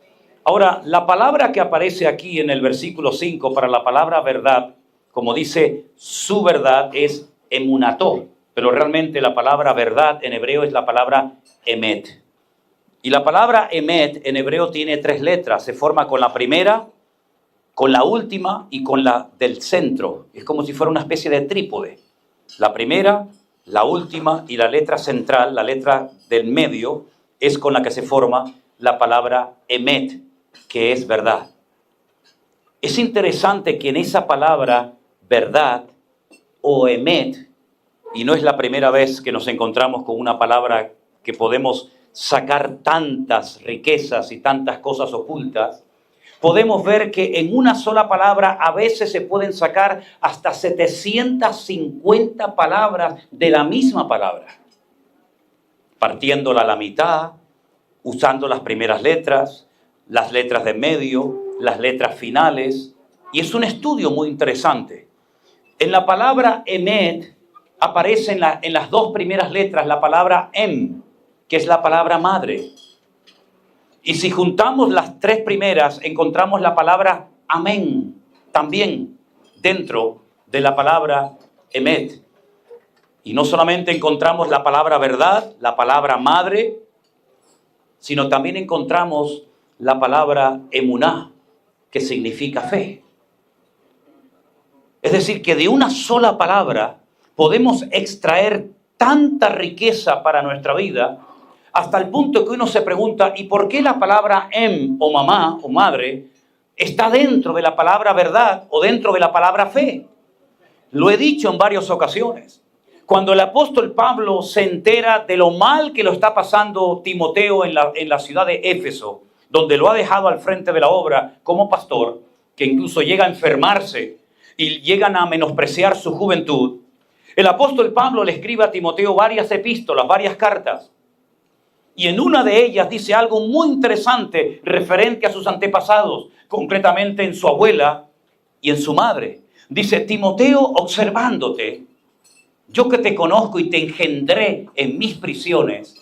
Ahora, la palabra que aparece aquí en el versículo 5 para la palabra verdad, como dice su verdad, es emunató, pero realmente la palabra verdad en hebreo es la palabra emet. Y la palabra emet en hebreo tiene 3 letras, se forma con la primera, con la última y con la del centro. Es como si fuera una especie de trípode. La primera, la última y la letra central, la letra del medio, es con la que se forma la palabra emet, que es verdad. Es interesante que en esa palabra verdad o emet, y no es la primera vez que nos encontramos con una palabra que podemos sacar tantas riquezas y tantas cosas ocultas, podemos ver que en una sola palabra a veces se pueden sacar hasta 750 palabras de la misma palabra, partiéndola a la mitad, usando las primeras letras, las letras de medio, las letras finales. Y es un estudio muy interesante. En la palabra emet aparece en las 2 primeras letras la palabra em, que es la palabra madre. Y si juntamos las 3 primeras, encontramos la palabra amén, también dentro de la palabra emet. Y no solamente encontramos la palabra verdad, la palabra madre, sino también encontramos la palabra emuná, que significa fe. Es decir, que de una sola palabra podemos extraer tanta riqueza para nuestra vida, hasta el punto que uno se pregunta: ¿y por qué la palabra em o mamá o madre está dentro de la palabra verdad o dentro de la palabra fe? Lo he dicho en varias ocasiones. Cuando el apóstol Pablo se entera de lo mal que lo está pasando Timoteo en la ciudad de Éfeso, donde lo ha dejado al frente de la obra como pastor, que incluso llega a enfermarse, y llegan a menospreciar su juventud, el apóstol Pablo le escribe a Timoteo varias epístolas, varias cartas. Y en una de ellas dice algo muy interesante referente a sus antepasados, concretamente en su abuela y en su madre. Dice: Timoteo, observándote, yo que te conozco y te engendré en mis prisiones,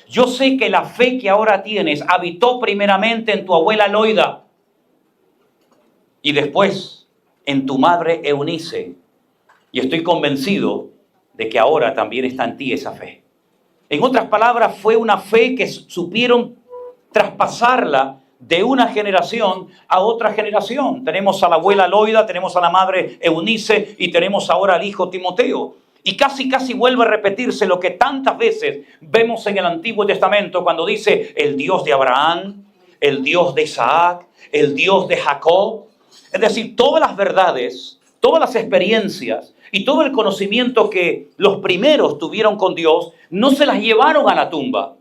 yo sé que la fe que ahora tienes habitó primeramente en tu abuela Loida y después en tu madre Eunice. Y estoy convencido de que ahora también está en ti esa fe. En otras palabras, fue una fe que supieron traspasarla de una generación a otra generación. Tenemos a la abuela Loida, tenemos a la madre Eunice y tenemos ahora al hijo Timoteo. Y casi vuelve a repetirse lo que tantas veces vemos en el Antiguo Testamento cuando dice el Dios de Abraham, el Dios de Isaac, el Dios de Jacob. Es decir, todas las verdades, todas las experiencias y todo el conocimiento que los primeros tuvieron con Dios no se las llevaron a la tumba,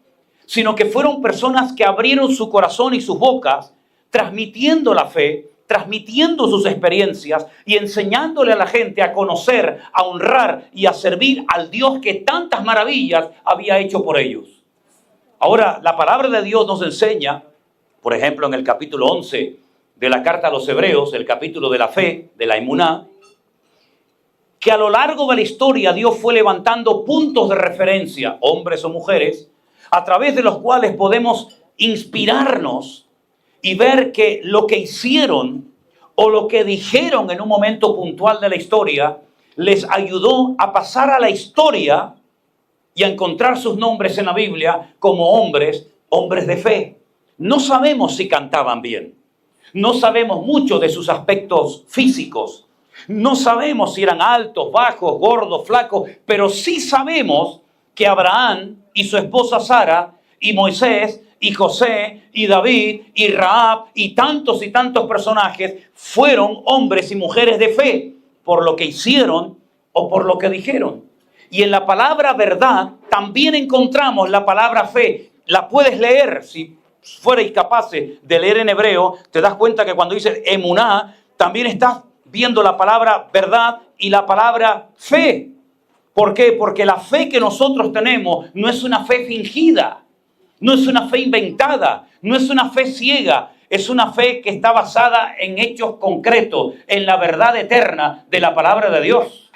sino que fueron personas que abrieron su corazón y sus bocas, transmitiendo la fe, transmitiendo sus experiencias y enseñándole a la gente a conocer, a honrar y a servir al Dios que tantas maravillas había hecho por ellos. Ahora, la palabra de Dios nos enseña, por ejemplo, en el capítulo 11 de la carta a los Hebreos, el capítulo de la fe, de la emuná, que a lo largo de la historia Dios fue levantando puntos de referencia, hombres o mujeres, a través de los cuales podemos inspirarnos y ver que lo que hicieron o lo que dijeron en un momento puntual de la historia les ayudó a pasar a la historia y a encontrar sus nombres en la Biblia como hombres de fe. No sabemos si cantaban bien, no sabemos mucho de sus aspectos físicos, no sabemos si eran altos, bajos, gordos, flacos, pero sí sabemos que Abraham y su esposa Sara y Moisés y José y David y Rahab y tantos personajes fueron hombres y mujeres de fe por lo que hicieron o por lo que dijeron. Y en la palabra verdad también encontramos la palabra fe. La puedes leer, si fuerais capaces de leer en hebreo, te das cuenta que cuando dice emuná, también estás viendo la palabra verdad y la palabra fe. ¿Por qué? Porque la fe que nosotros tenemos no es una fe fingida, no es una fe inventada, no es una fe ciega, es una fe que está basada en hechos concretos, en la verdad eterna de la palabra de Dios.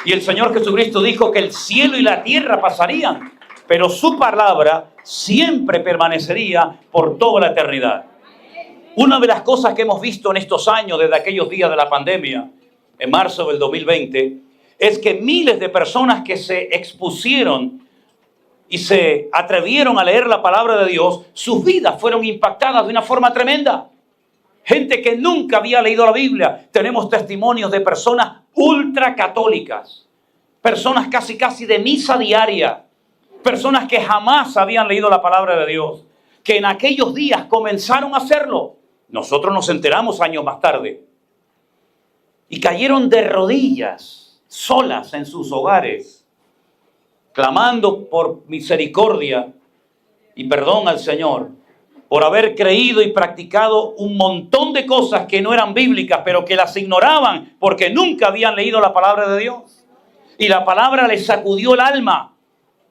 Y el Señor Jesucristo dijo que el cielo y la tierra pasarían, pero su palabra siempre permanecería por toda la eternidad. Una de las cosas que hemos visto en estos años, desde aquellos días de la pandemia, en marzo del 2020, es que miles de personas que se expusieron y se atrevieron a leer la palabra de Dios, sus vidas fueron impactadas de una forma tremenda. Gente que nunca había leído la Biblia. Tenemos testimonios de personas ultracatólicas, personas casi de misa diaria, personas que jamás habían leído la palabra de Dios, que en aquellos días comenzaron a hacerlo. Nosotros nos enteramos años más tarde. Y cayeron de rodillas, solas en sus hogares, clamando por misericordia y perdón al Señor, por haber creído y practicado un montón de cosas que no eran bíblicas, pero que las ignoraban porque nunca habían leído la palabra de Dios. Y la palabra les sacudió el alma.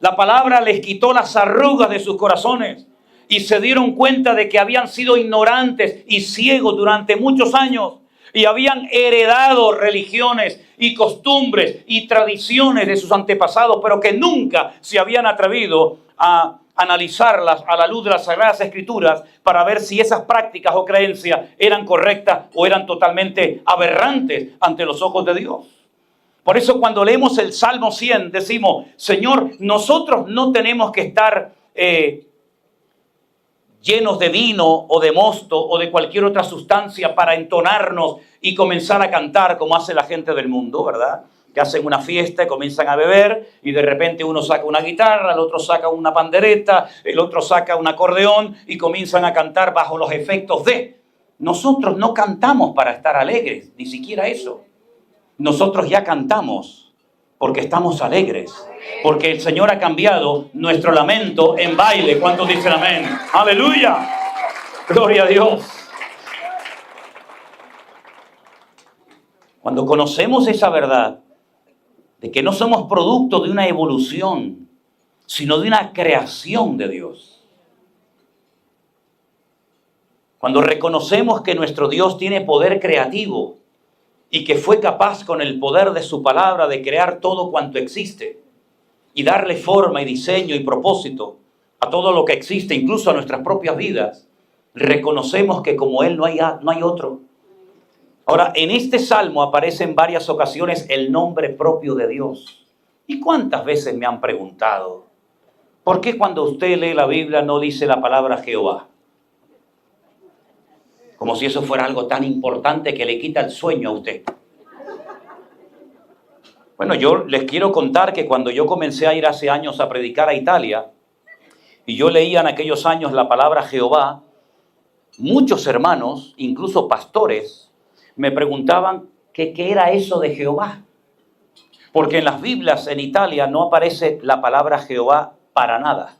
La palabra les quitó las arrugas de sus corazones. Y se dieron cuenta de que habían sido ignorantes y ciegos durante muchos años y habían heredado religiones y costumbres y tradiciones de sus antepasados, pero que nunca se habían atrevido a analizarlas a la luz de las Sagradas Escrituras para ver si esas prácticas o creencias eran correctas o eran totalmente aberrantes ante los ojos de Dios. Por eso cuando leemos el Salmo 100 decimos, Señor, nosotros no tenemos que estar llenos de vino o de mosto o de cualquier otra sustancia para entonarnos y comenzar a cantar como hace la gente del mundo, ¿verdad? Que hacen una fiesta y comienzan a beber y de repente uno saca una guitarra, el otro saca una pandereta, el otro saca un acordeón y comienzan a cantar bajo los efectos de. Nosotros no cantamos para estar alegres, ni siquiera eso. Nosotros ya cantamos porque estamos alegres. Porque el Señor ha cambiado nuestro lamento en baile. ¿Cuántos dicen amén? ¡Aleluya! ¡Gloria a Dios! Cuando conocemos esa verdad de que no somos producto de una evolución, sino de una creación de Dios. Cuando reconocemos que nuestro Dios tiene poder creativo y que fue capaz con el poder de su palabra de crear todo cuanto existe y darle forma y diseño y propósito a todo lo que existe, incluso a nuestras propias vidas, reconocemos que como Él no hay otro. Ahora, en este salmo aparece en varias ocasiones el nombre propio de Dios. ¿Y cuántas veces me han preguntado, por qué cuando usted lee la Biblia no dice la palabra Jehová? Como si eso fuera algo tan importante que le quita el sueño a usted. Bueno, yo les quiero contar que cuando yo comencé a ir hace años a predicar a Italia, y yo leía en aquellos años la palabra Jehová, muchos hermanos, incluso pastores, me preguntaban qué era eso de Jehová. Porque en las Biblias en Italia no aparece la palabra Jehová para nada.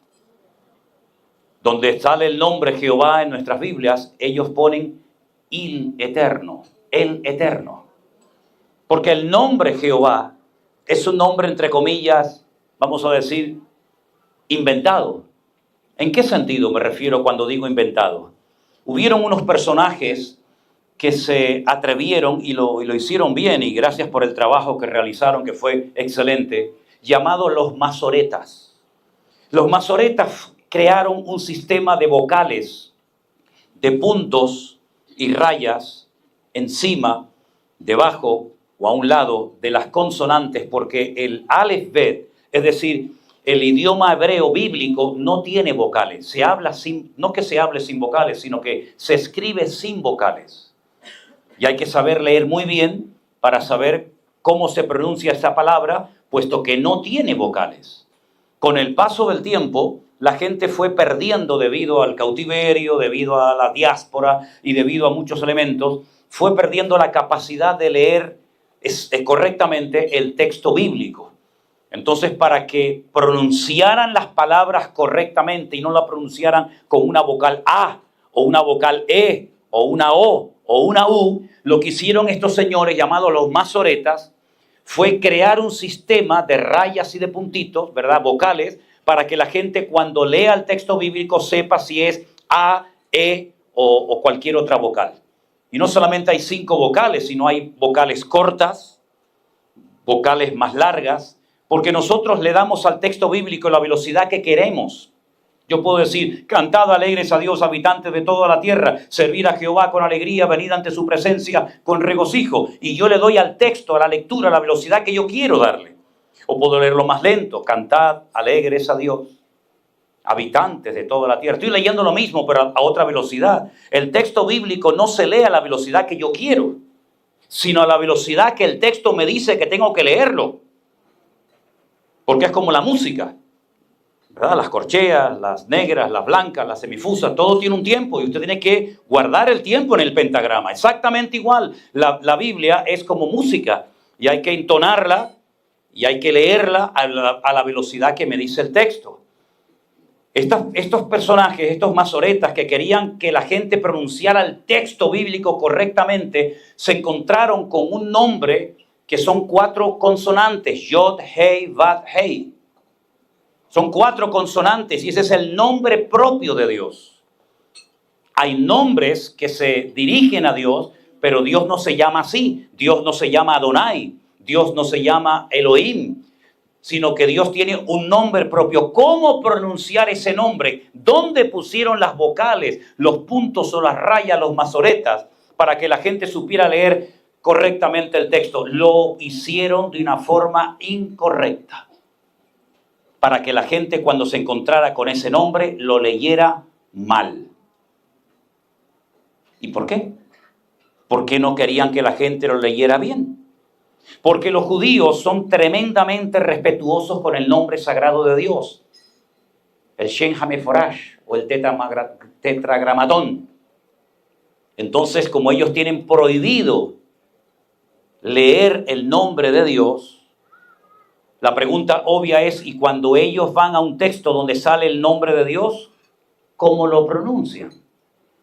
Donde sale el nombre Jehová en nuestras Biblias, ellos ponen il eterno, el eterno. Porque el nombre Jehová es un nombre, entre comillas, vamos a decir, inventado. ¿En qué sentido me refiero cuando digo inventado? Hubieron unos personajes que se atrevieron y lo hicieron bien, y gracias por el trabajo que realizaron, que fue excelente, llamados los masoretas. Los masoretas crearon un sistema de vocales, de puntos y rayas encima, debajo o a un lado de las consonantes, porque el Aleph Bet, es decir, el idioma hebreo bíblico, no tiene vocales. Se habla no que se hable sin vocales, sino que se escribe sin vocales. Y hay que saber leer muy bien para saber cómo se pronuncia esa palabra, puesto que no tiene vocales. Con el paso del tiempo, la gente fue perdiendo, debido al cautiverio, debido a la diáspora y debido a muchos elementos, fue perdiendo la capacidad de leer correctamente el texto bíblico. Entonces, para que pronunciaran las palabras correctamente y no la pronunciaran con una vocal A, o una vocal E, o una O, o una U, lo que hicieron estos señores llamados los masoretas fue crear un sistema de rayas y de puntitos, ¿verdad? Vocales, para que la gente cuando lea el texto bíblico sepa si es A, E o cualquier otra vocal. Y no solamente hay 5 vocales, sino hay vocales cortas, vocales más largas, porque nosotros le damos al texto bíblico la velocidad que queremos. Yo puedo decir, cantad alegres a Dios, habitantes de toda la tierra, servir a Jehová con alegría, venid ante su presencia con regocijo. Y yo le doy al texto, a la lectura, la velocidad que yo quiero darle. O puedo leerlo más lento, cantad alegres a Dios, habitantes de toda la tierra. Estoy leyendo lo mismo, pero a otra velocidad. El texto bíblico no se lee a la velocidad que yo quiero, sino a la velocidad que el texto me dice que tengo que leerlo. Porque es como la música, ¿verdad? Las corcheas, las negras, las blancas, las semifusas, todo tiene un tiempo y usted tiene que guardar el tiempo en el pentagrama. Exactamente igual, la Biblia es como música y hay que entonarla y hay que leerla a la velocidad que me dice el texto. Estos personajes, estos masoretas que querían que la gente pronunciara el texto bíblico correctamente, se encontraron con un nombre que son 4 consonantes, Yod, Hei, Vav, Hei. Son 4 consonantes y ese es el nombre propio de Dios. Hay nombres que se dirigen a Dios, pero Dios no se llama así. Dios no se llama Adonai, Dios no se llama Elohim, sino que Dios tiene un nombre propio. ¿Cómo pronunciar ese nombre? ¿Dónde pusieron las vocales, los puntos o las rayas, los masoretas, para que la gente supiera leer correctamente el texto? Lo hicieron de una forma incorrecta, para que la gente cuando se encontrara con ese nombre lo leyera mal. ¿Y por qué? ¿Por qué no querían que la gente lo leyera bien? Porque los judíos son tremendamente respetuosos con el nombre sagrado de Dios. El Shem HaMeforash o el tetragramatón. Entonces, como ellos tienen prohibido leer el nombre de Dios, la pregunta obvia es, ¿y cuando ellos van a un texto donde sale el nombre de Dios, cómo lo pronuncian?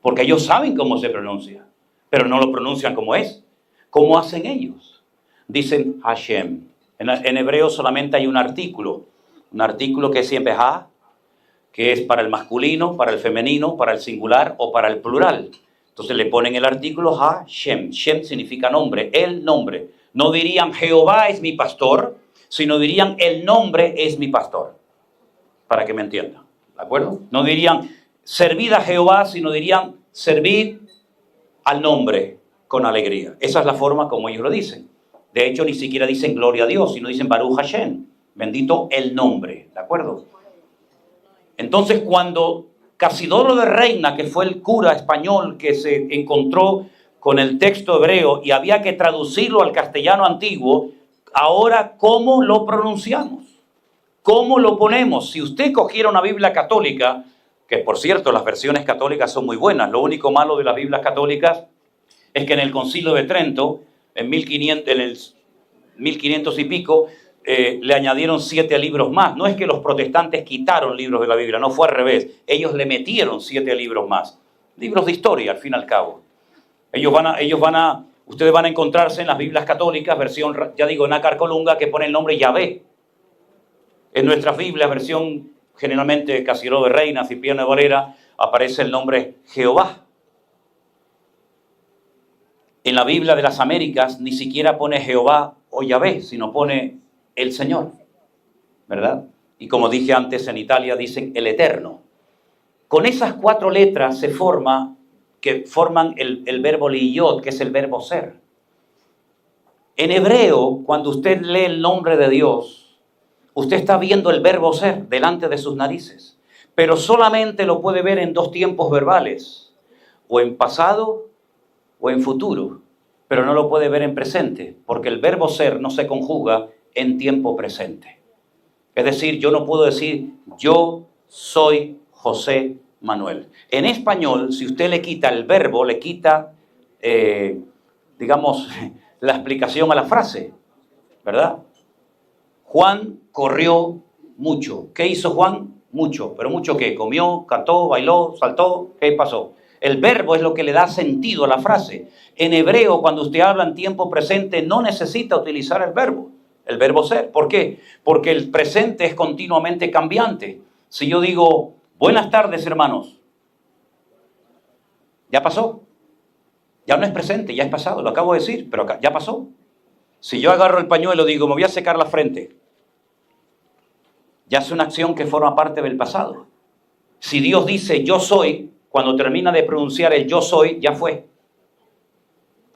Porque ellos saben cómo se pronuncia, pero no lo pronuncian como es. ¿Cómo hacen ellos? Dicen Hashem. En hebreo solamente hay un artículo que es siempre Ha, que es para el masculino, para el femenino, para el singular o para el plural. Entonces le ponen el artículo Hashem. Shem significa nombre, el nombre. No dirían Jehová es mi pastor, sino dirían el nombre es mi pastor. Para que me entiendan, ¿de acuerdo? No dirían servid a Jehová, sino dirían servid al nombre con alegría. Esa es la forma como ellos lo dicen. De hecho, ni siquiera dicen gloria a Dios, sino dicen Baruch Hashem, bendito el nombre, ¿de acuerdo? Entonces, cuando Casidoro de Reina, que fue el cura español que se encontró con el texto hebreo y había que traducirlo al castellano antiguo, ahora, ¿cómo lo pronunciamos? ¿Cómo lo ponemos? Si usted cogiera una Biblia católica, que por cierto, las versiones católicas son muy buenas, lo único malo de las Biblias católicas es que en el Concilio de Trento, en el 1500 y pico, le añadieron 7 libros más. No es que los protestantes quitaron libros de la Biblia, no fue al revés. Ellos le metieron 7 libros más. Libros de historia, al fin y al cabo. Ustedes van a encontrarse en las Biblias católicas, versión, ya digo, Nácar Colunga, que pone el nombre Yahvé. En nuestras Biblias, versión generalmente Casidoro de Reina, Cipriano de Valera, aparece el nombre Jehová. En la Biblia de las Américas ni siquiera pone Jehová o Yahvé, sino pone el Señor, ¿verdad? Y como dije antes, en Italia dicen el Eterno. Con esas 4 letras forman el verbo liyot, que es el verbo ser. En hebreo, cuando usted lee el nombre de Dios, usted está viendo el verbo ser delante de sus narices, pero solamente lo puede ver en 2 tiempos verbales, o en pasado o en futuro, pero no lo puede ver en presente, porque el verbo ser no se conjuga en tiempo presente. Es decir, yo no puedo decir yo soy José Manuel. En español, si usted le quita el verbo, le quita, digamos, la explicación a la frase, ¿verdad? Juan corrió mucho. ¿Qué hizo Juan? Mucho. ¿Pero mucho qué? ¿Comió, cantó, bailó, saltó? ¿Qué pasó? El verbo es lo que le da sentido a la frase. En hebreo, cuando usted habla en tiempo presente, no necesita utilizar el verbo ser. ¿Por qué? Porque el presente es continuamente cambiante. Si yo digo, buenas tardes, hermanos, ya pasó. Ya no es presente, ya es pasado. Lo acabo de decir, pero ya pasó. Si yo agarro el pañuelo y digo, me voy a secar la frente, ya es una acción que forma parte del pasado. Si Dios dice, yo soy, cuando termina de pronunciar el yo soy, ya fue.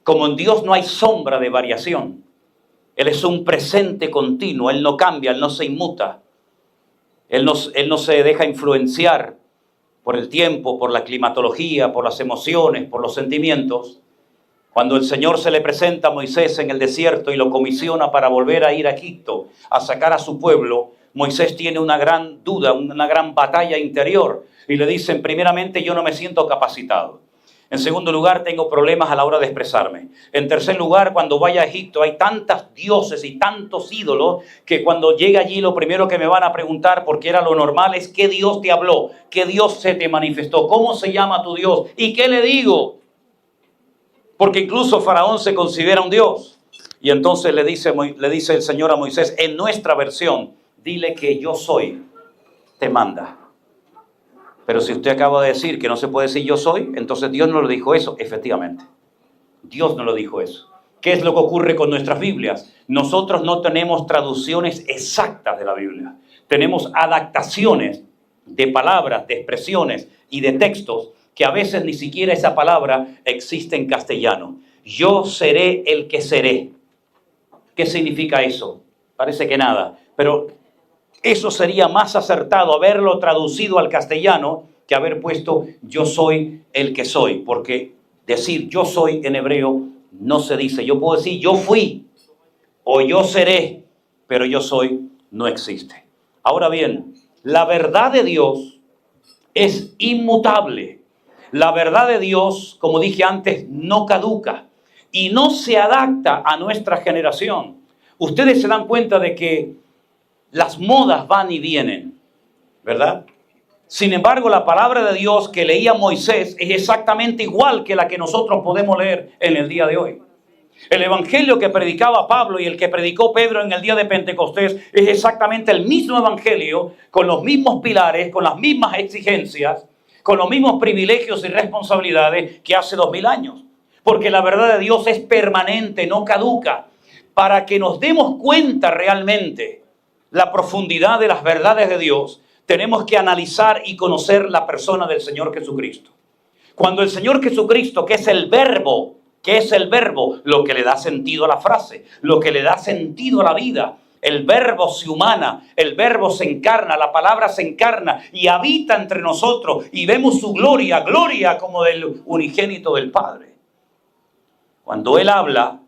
Como en Dios no hay sombra de variación, Él es un presente continuo, Él no cambia, Él no se inmuta, Él no se deja influenciar por el tiempo, por la climatología, por las emociones, por los sentimientos. Cuando el Señor se le presenta a Moisés en el desierto y lo comisiona para volver a ir a Egipto, a sacar a su pueblo, Moisés tiene una gran duda, una gran batalla interior. Y le dicen, primeramente, yo no me siento capacitado. En segundo lugar, tengo problemas a la hora de expresarme. En tercer lugar, cuando vaya a Egipto, hay tantos dioses y tantos ídolos que cuando llegue allí, lo primero que me van a preguntar, porque era lo normal, es ¿qué Dios te habló? ¿Qué Dios se te manifestó? ¿Cómo se llama tu Dios? ¿Y qué le digo? Porque incluso Faraón se considera un Dios. Y entonces le dice el Señor a Moisés, en nuestra versión, dile que yo soy, te manda. Pero si usted acaba de decir que no se puede decir yo soy, entonces Dios no lo dijo eso. Efectivamente, Dios no lo dijo eso. ¿Qué es lo que ocurre con nuestras Biblias? Nosotros no tenemos traducciones exactas de la Biblia. Tenemos adaptaciones de palabras, de expresiones y de textos que a veces ni siquiera esa palabra existe en castellano. Yo seré el que seré. ¿Qué significa eso? Parece que nada, pero eso sería más acertado haberlo traducido al castellano que haber puesto yo soy el que soy, porque decir yo soy en hebreo no se dice. Yo puedo decir yo fui o yo seré, pero yo soy no existe. Ahora bien, la verdad de Dios es inmutable. La verdad de Dios, como dije antes, no caduca y no se adapta a nuestra generación. Ustedes se dan cuenta de que las modas van y vienen, ¿verdad? Sin embargo, la palabra de Dios que leía Moisés es exactamente igual que la que nosotros podemos leer en el día de hoy. El evangelio que predicaba Pablo y el que predicó Pedro en el día de Pentecostés es exactamente el mismo evangelio, con los mismos pilares, con las mismas exigencias, con los mismos privilegios y responsabilidades que hace 2000 años. Porque la verdad de Dios es permanente, no caduca. Para que nos demos cuenta realmente la profundidad de las verdades de Dios, tenemos que analizar y conocer la persona del Señor Jesucristo. Cuando el Señor Jesucristo, que es el verbo, lo que le da sentido a la frase, lo que le da sentido a la vida, el verbo se humana, el verbo se encarna, la palabra se encarna y habita entre nosotros y vemos su gloria como del unigénito del Padre. Cuando Él habla,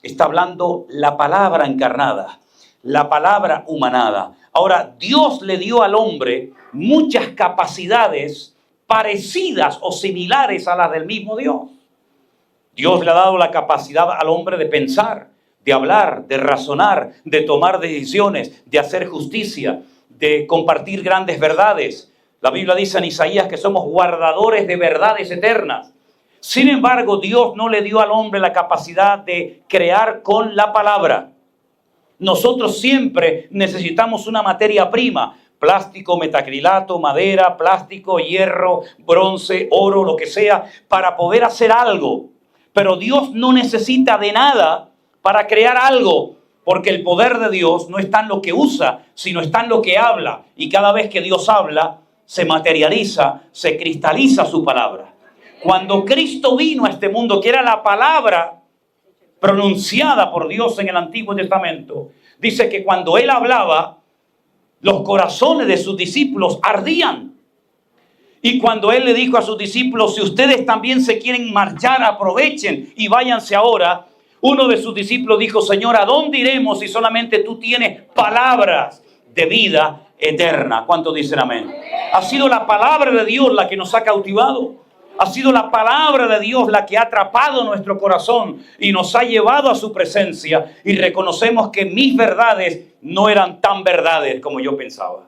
está hablando la palabra encarnada, la palabra humanada. Ahora, Dios le dio al hombre muchas capacidades parecidas o similares a las del mismo Dios. Dios le ha dado la capacidad al hombre de pensar, de hablar, de razonar, de tomar decisiones, de hacer justicia, de compartir grandes verdades. La Biblia dice en Isaías que somos guardadores de verdades eternas. Sin embargo, Dios no le dio al hombre la capacidad de crear con la palabra. Nosotros siempre necesitamos una materia prima, plástico, metacrilato, madera, plástico, hierro, bronce, oro, lo que sea, para poder hacer algo. Pero Dios no necesita de nada para crear algo, porque el poder de Dios no está en lo que usa, sino está en lo que habla. Y cada vez que Dios habla, se materializa, se cristaliza su palabra. Cuando Cristo vino a este mundo, que era la palabra pronunciada por Dios en el Antiguo Testamento, dice que cuando Él hablaba, los corazones de sus discípulos ardían. Y cuando Él le dijo a sus discípulos, si ustedes también se quieren marchar, aprovechen y váyanse ahora. Uno de sus discípulos dijo, Señor, ¿a dónde iremos si solamente tú tienes palabras de vida eterna? ¿Cuántos dicen amén? Ha sido la palabra de Dios la que nos ha cautivado. Ha sido la palabra de Dios la que ha atrapado nuestro corazón y nos ha llevado a su presencia. Y reconocemos que mis verdades no eran tan verdades como yo pensaba.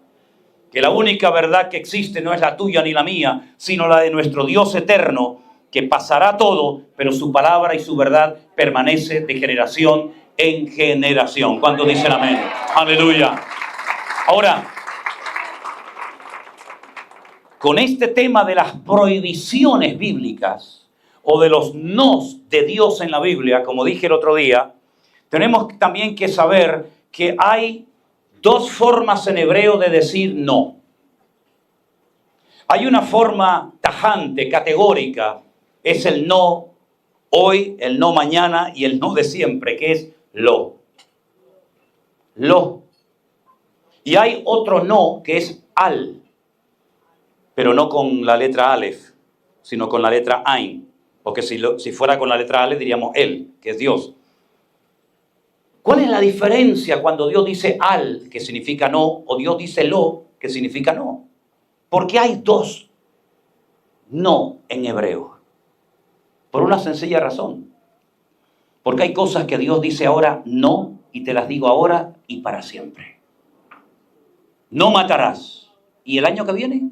Que la única verdad que existe no es la tuya ni la mía, sino la de nuestro Dios eterno, que pasará todo, pero su palabra y su verdad permanece de generación en generación. ¿Cuántos dicen amén? Aleluya. Ahora, con este tema de las prohibiciones bíblicas o de los nos de Dios en la Biblia, como dije el otro día, tenemos también que saber que hay dos formas en hebreo de decir no. Hay una forma tajante, categórica, es el no hoy, el no mañana y el no de siempre, que es lo. Lo. Y hay otro no que es al, pero no con la letra Aleph, sino con la letra Ain. Porque si fuera con la letra Aleph diríamos él, que es Dios. ¿Cuál es la diferencia cuando Dios dice al, que significa no, o Dios dice lo, que significa no? Porque hay dos no en hebreo. Por una sencilla razón. Porque hay cosas que Dios dice ahora no, y te las digo ahora y para siempre. No matarás. ¿Y el año que viene?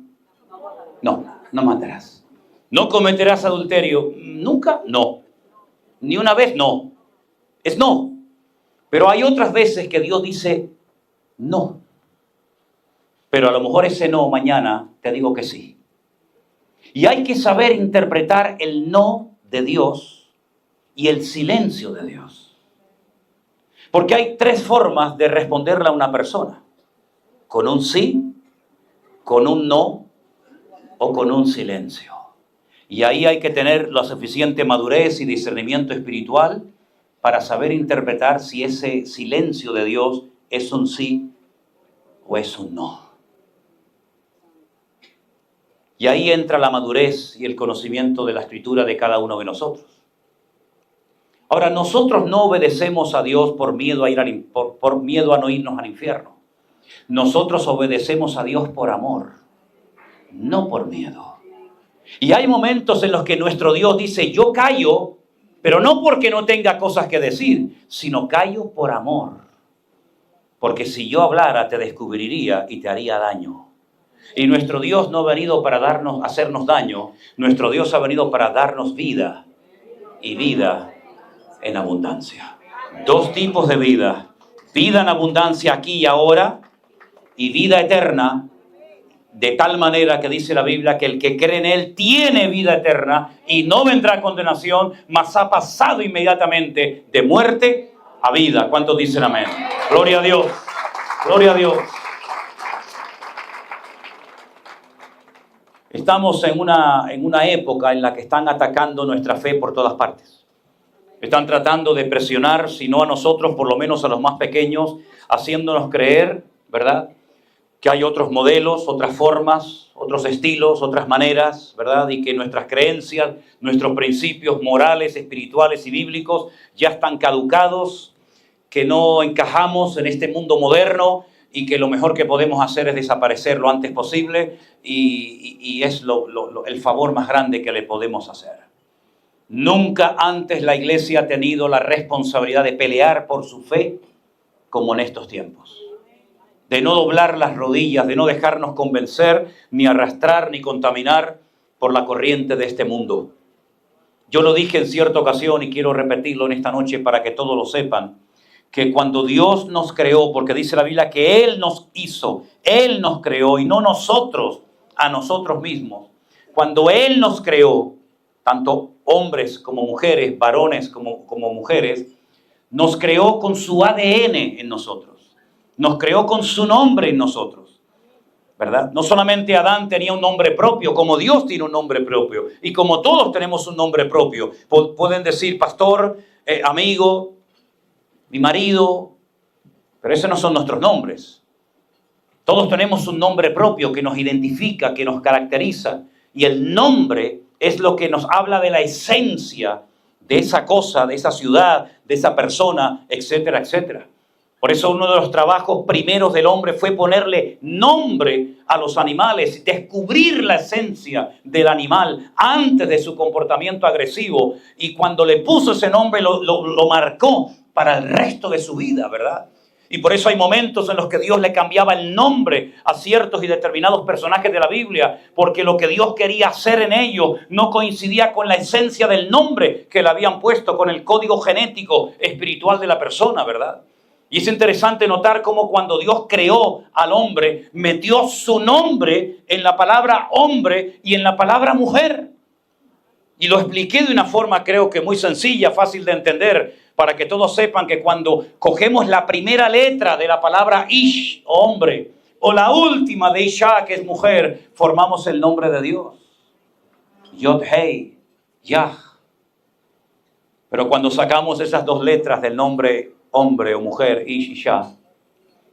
No matarás. ¿No cometerás adulterio? ¿Nunca? No. ¿Ni una vez? No. Es no. Pero hay otras veces que Dios dice no. Pero a lo mejor ese no mañana te digo que sí. Y hay que saber interpretar el no de Dios y el silencio de Dios. Porque hay tres formas de responderle a una persona. Con un sí, con un no o con un silencio. Y ahí hay que tener la suficiente madurez y discernimiento espiritual para saber interpretar si ese silencio de Dios es un sí o es un no. Y ahí entra la madurez y el conocimiento de la Escritura de cada uno de nosotros. Ahora, nosotros no obedecemos a Dios por miedo por miedo a no irnos al infierno. Nosotros obedecemos a Dios por amor, no por miedo. Y hay momentos en los que nuestro Dios dice, yo callo, pero no porque no tenga cosas que decir, sino callo por amor. Porque si yo hablara, te descubriría y te haría daño. Y nuestro Dios no ha venido para hacernos daño. Nuestro Dios ha venido para darnos vida y vida en abundancia. Dos tipos de vida. Vida en abundancia aquí y ahora y vida eterna, de tal manera que dice la Biblia que el que cree en Él tiene vida eterna y no vendrá a condenación, mas ha pasado inmediatamente de muerte a vida. ¿Cuántos dicen amén? Gloria a Dios. Gloria a Dios. Estamos en una época en la que están atacando nuestra fe por todas partes. Están tratando de presionar, si no a nosotros, por lo menos a los más pequeños, haciéndonos creer, ¿verdad?, que hay otros modelos, otras formas, otros estilos, otras maneras, ¿verdad? Y que nuestras creencias, nuestros principios morales, espirituales y bíblicos ya están caducados, que no encajamos en este mundo moderno y que lo mejor que podemos hacer es desaparecer lo antes posible y es el favor más grande que le podemos hacer. Nunca antes la iglesia ha tenido la responsabilidad de pelear por su fe como en estos tiempos. De no doblar las rodillas, de no dejarnos convencer, ni arrastrar, ni contaminar por la corriente de este mundo. Yo lo dije en cierta ocasión y quiero repetirlo en esta noche para que todos lo sepan, que cuando Dios nos creó, porque dice la Biblia que Él nos hizo, Él nos creó y no nosotros a nosotros mismos. Cuando Él nos creó, tanto hombres como mujeres, varones como mujeres, nos creó con su ADN en nosotros. Nos creó con su nombre en nosotros, ¿verdad? No solamente Adán tenía un nombre propio, como Dios tiene un nombre propio. Y como todos tenemos un nombre propio. Pueden decir pastor, amigo, mi marido, pero esos no son nuestros nombres. Todos tenemos un nombre propio que nos identifica, que nos caracteriza. Y el nombre es lo que nos habla de la esencia de esa cosa, de esa ciudad, de esa persona, etcétera, etcétera. Por eso uno de los trabajos primeros del hombre fue ponerle nombre a los animales, descubrir la esencia del animal antes de su comportamiento agresivo. Y cuando le puso ese nombre lo marcó para el resto de su vida, ¿verdad? Y por eso hay momentos en los que Dios le cambiaba el nombre a ciertos y determinados personajes de la Biblia, porque lo que Dios quería hacer en ellos no coincidía con la esencia del nombre que le habían puesto, con el código genético espiritual de la persona, ¿verdad? Y es interesante notar cómo cuando Dios creó al hombre, metió su nombre en la palabra hombre y en la palabra mujer. Y lo expliqué de una forma creo que muy sencilla, fácil de entender, para que todos sepan que cuando cogemos la primera letra de la palabra Ish, hombre, o la última de Isha, que es mujer, formamos el nombre de Dios. Yod-Hei, Yah. Pero cuando sacamos esas dos letras del nombre hombre o mujer, Ish y Shah,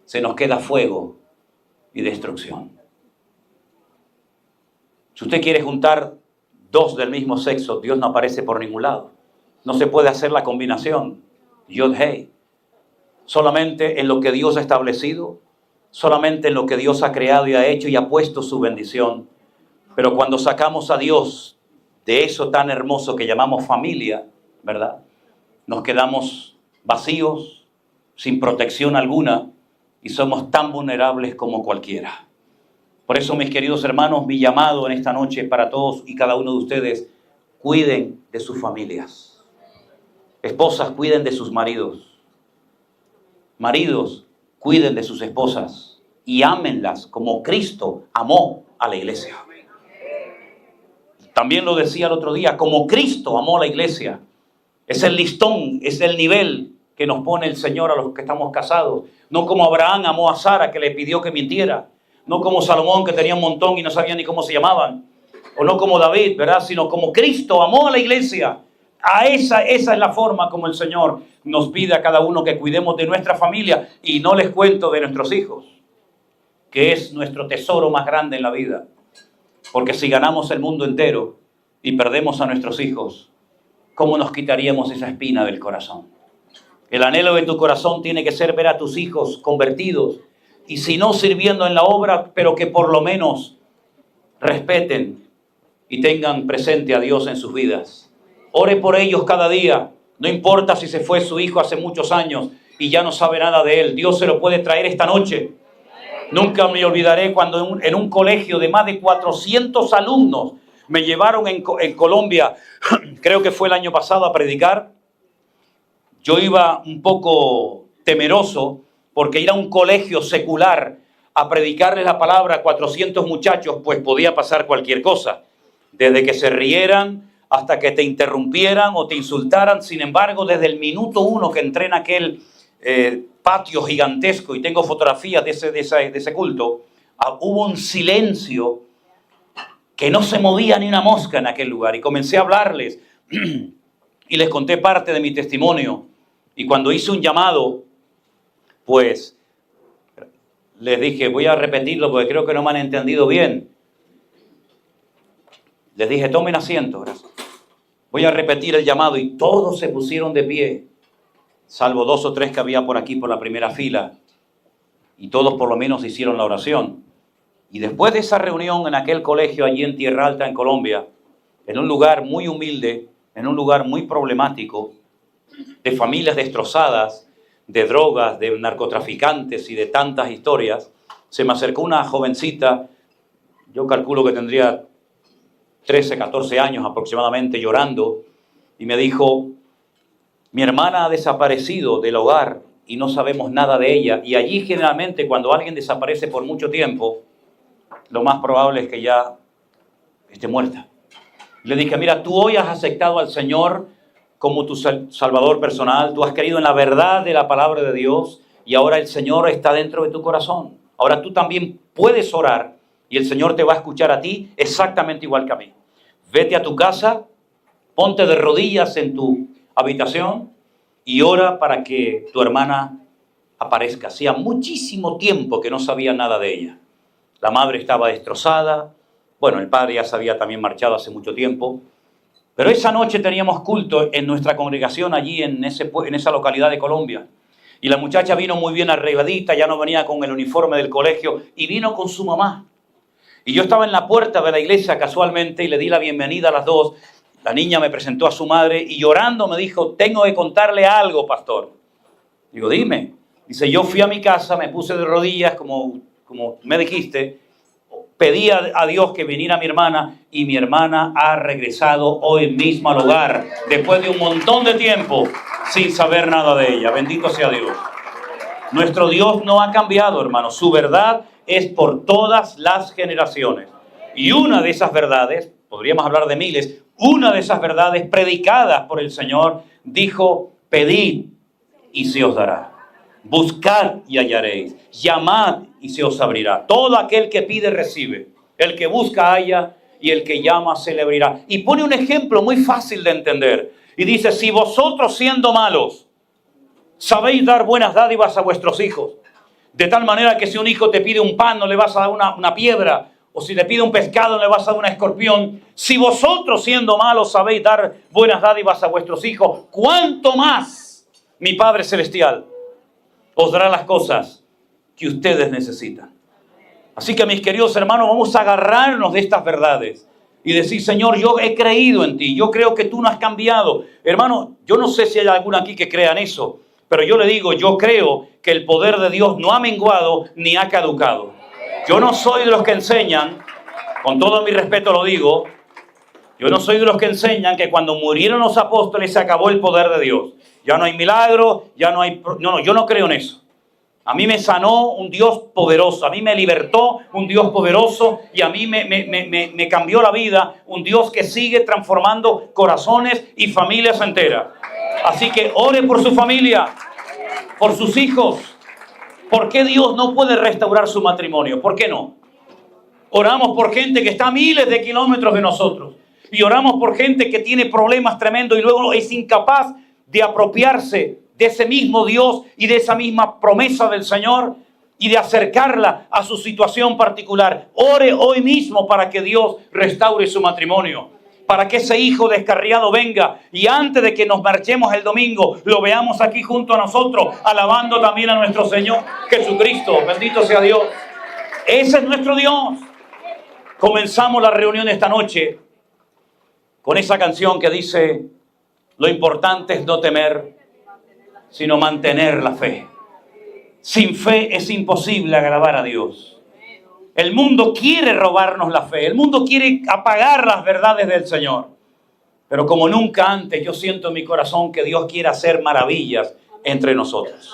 se nos queda fuego y destrucción. Si usted quiere juntar dos del mismo sexo, Dios no aparece por ningún lado. No se puede hacer la combinación. Yod-Hei. Solamente en lo que Dios ha establecido, solamente en lo que Dios ha creado y ha hecho y ha puesto su bendición. Pero cuando sacamos a Dios de eso tan hermoso que llamamos familia, ¿verdad? Nos quedamos vacíos, sin protección alguna, y somos tan vulnerables como cualquiera. Por eso, mis queridos hermanos, mi llamado en esta noche para todos y cada uno de ustedes, cuiden de sus familias. Esposas, cuiden de sus maridos. Maridos, cuiden de sus esposas y ámenlas como Cristo amó a la iglesia. También lo decía el otro día, como Cristo amó a la iglesia. Es el listón, es el nivel que nos pone el Señor a los que estamos casados. No como Abraham amó a Sara, que le pidió que mintiera. No como Salomón, que tenía un montón y no sabía ni cómo se llamaban. O no como David, ¿verdad? Sino como Cristo amó a la iglesia. Esa es la forma como el Señor nos pide a cada uno que cuidemos de nuestra familia. Y no les cuento de nuestros hijos, que es nuestro tesoro más grande en la vida. Porque si ganamos el mundo entero y perdemos a nuestros hijos, ¿cómo nos quitaríamos esa espina del corazón? El anhelo de tu corazón tiene que ser ver a tus hijos convertidos. Y si no sirviendo en la obra, pero que por lo menos respeten y tengan presente a Dios en sus vidas. Ore por ellos cada día. No importa si se fue su hijo hace muchos años y ya no sabe nada de él. Dios se lo puede traer esta noche. Nunca me olvidaré cuando en un colegio de más de 400 alumnos me llevaron en Colombia, creo que fue el año pasado, a predicar. yo iba un poco temeroso porque ir a un colegio secular a predicarles la palabra a 400 muchachos, pues podía pasar cualquier cosa. Desde que se rieran hasta que te interrumpieran o te insultaran. Sin embargo, desde el minuto 1 que entré en aquel patio gigantesco, y tengo fotografías de ese culto, hubo un silencio que no se movía ni una mosca en aquel lugar. Y comencé a hablarles y les conté parte de mi testimonio. Y cuando hice un llamado, pues les dije, voy a repetirlo porque creo que no me han entendido bien. Les dije, tomen asiento, gracias. Voy a repetir el llamado, y todos se pusieron de pie, salvo 2 o 3 que había por aquí por la primera fila. Y todos por lo menos hicieron la oración. Y después de esa reunión en aquel colegio allí en Tierra Alta, en Colombia, en un lugar muy humilde, en un lugar muy problemático, de familias destrozadas, de drogas, de narcotraficantes y de tantas historias, se me acercó una jovencita, yo calculo que tendría 13, 14 años aproximadamente, llorando, y me dijo, mi hermana ha desaparecido del hogar y no sabemos nada de ella. Y allí generalmente cuando alguien desaparece por mucho tiempo, lo más probable es que ya esté muerta. Le dije, mira, tú hoy has aceptado al Señor como tu Salvador personal, tú has creído en la verdad de la palabra de Dios y ahora el Señor está dentro de tu corazón. Ahora tú también puedes orar y el Señor te va a escuchar a ti exactamente igual que a mí. Vete a tu casa, ponte de rodillas en tu habitación y ora para que tu hermana aparezca. Hacía muchísimo tiempo que no sabía nada de ella. La madre estaba destrozada. Bueno, el padre ya se había también marchado hace mucho tiempo. Pero esa noche teníamos culto en nuestra congregación allí en esa localidad de Colombia. Y la muchacha vino muy bien arregladita, ya no venía con el uniforme del colegio y vino con su mamá. Y yo estaba en la puerta de la iglesia casualmente y le di la bienvenida a las dos. La niña me presentó a su madre y llorando me dijo, tengo que contarle algo, pastor. Digo, dime. Dice, yo fui a mi casa, me puse de rodillas como me dijiste, pedí a Dios que viniera mi hermana y mi hermana ha regresado hoy mismo al hogar después de un montón de tiempo sin saber nada de ella. Bendito sea Dios. Nuestro Dios no ha cambiado, hermano. Su verdad es por todas las generaciones. Y una de esas verdades, podríamos hablar de miles, una de esas verdades predicadas por el Señor dijo, pedid y se os dará. Buscad y hallaréis. Llamad y se os abrirá. Todo aquel que pide recibe. El que busca halla y el que llama se le abrirá. Y pone un ejemplo muy fácil de entender. Y dice, si vosotros siendo malos sabéis dar buenas dádivas a vuestros hijos, de tal manera que si un hijo te pide un pan no le vas a dar una piedra, o si te pide un pescado no le vas a dar un escorpión, si vosotros siendo malos sabéis dar buenas dádivas a vuestros hijos, ¿cuánto más mi Padre Celestial os dará las cosas que ustedes necesitan? Así que mis queridos hermanos, vamos a agarrarnos de estas verdades y decir, Señor, yo he creído en ti, yo creo que tú no has cambiado. Hermano, yo no sé si hay alguno aquí que crea en eso, pero yo le digo, yo creo que el poder de Dios no ha menguado ni ha caducado. Yo no soy de los que enseñan, con todo mi respeto lo digo, yo no soy de los que enseñan que cuando murieron los apóstoles se acabó el poder de Dios. Ya no hay milagro, ya no hay... No, yo no creo en eso. A mí me sanó un Dios poderoso, a mí me libertó un Dios poderoso y a mí me cambió la vida un Dios que sigue transformando corazones y familias enteras. Así que ore por su familia, por sus hijos. ¿Por qué Dios no puede restaurar su matrimonio? ¿Por qué no? Oramos por gente que está a miles de kilómetros de nosotros y oramos por gente que tiene problemas tremendos y luego es incapaz de apropiarse de ese mismo Dios y de esa misma promesa del Señor y de acercarla a su situación particular. Ore hoy mismo para que Dios restaure su matrimonio, para que ese hijo descarriado venga y antes de que nos marchemos el domingo lo veamos aquí junto a nosotros, alabando también a nuestro Señor Jesucristo. Bendito sea Dios. Ese es nuestro Dios. Comenzamos la reunión esta noche con esa canción que dice, lo importante es no temer, sino mantener la fe. Sin fe es imposible agradar a Dios. El mundo quiere robarnos la fe. El mundo quiere apagar las verdades del Señor. Pero como nunca antes, yo siento en mi corazón que Dios quiere hacer maravillas entre nosotros.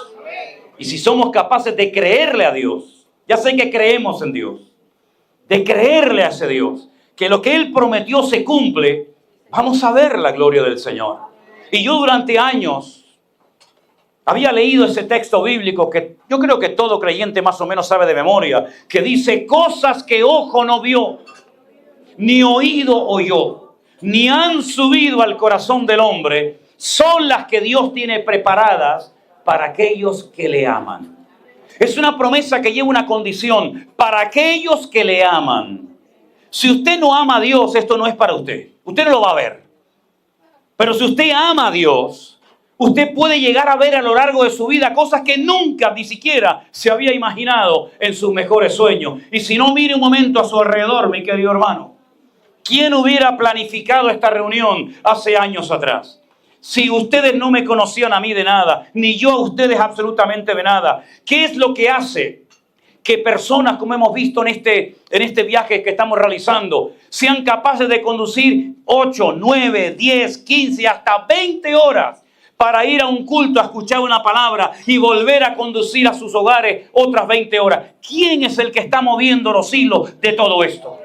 Y si somos capaces de creerle a Dios, ya sé que creemos en Dios, de creerle a ese Dios, que lo que Él prometió se cumple, vamos a ver la gloria del Señor. Y yo durante años había leído ese texto bíblico que yo creo que todo creyente más o menos sabe de memoria, que dice: cosas que ojo no vio, ni oído oyó, ni han subido al corazón del hombre, son las que Dios tiene preparadas para aquellos que le aman. Es una promesa que lleva una condición: para aquellos que le aman. Si usted no ama a Dios, esto no es para usted. Usted no lo va a ver. Pero si usted ama a Dios, usted puede llegar a ver a lo largo de su vida cosas que nunca ni siquiera se había imaginado en sus mejores sueños. Y si no, mire un momento a su alrededor, mi querido hermano. ¿Quién hubiera planificado esta reunión hace años atrás? Si ustedes no me conocían a mí de nada, ni yo a ustedes absolutamente de nada, ¿qué es lo que hace que personas, como hemos visto en este viaje que estamos realizando, sean capaces de conducir 8, 9, 10, 15, hasta 20 horas para ir a un culto, a escuchar una palabra y volver a conducir a sus hogares otras 20 horas? ¿Quién es el que está moviendo los hilos de todo esto?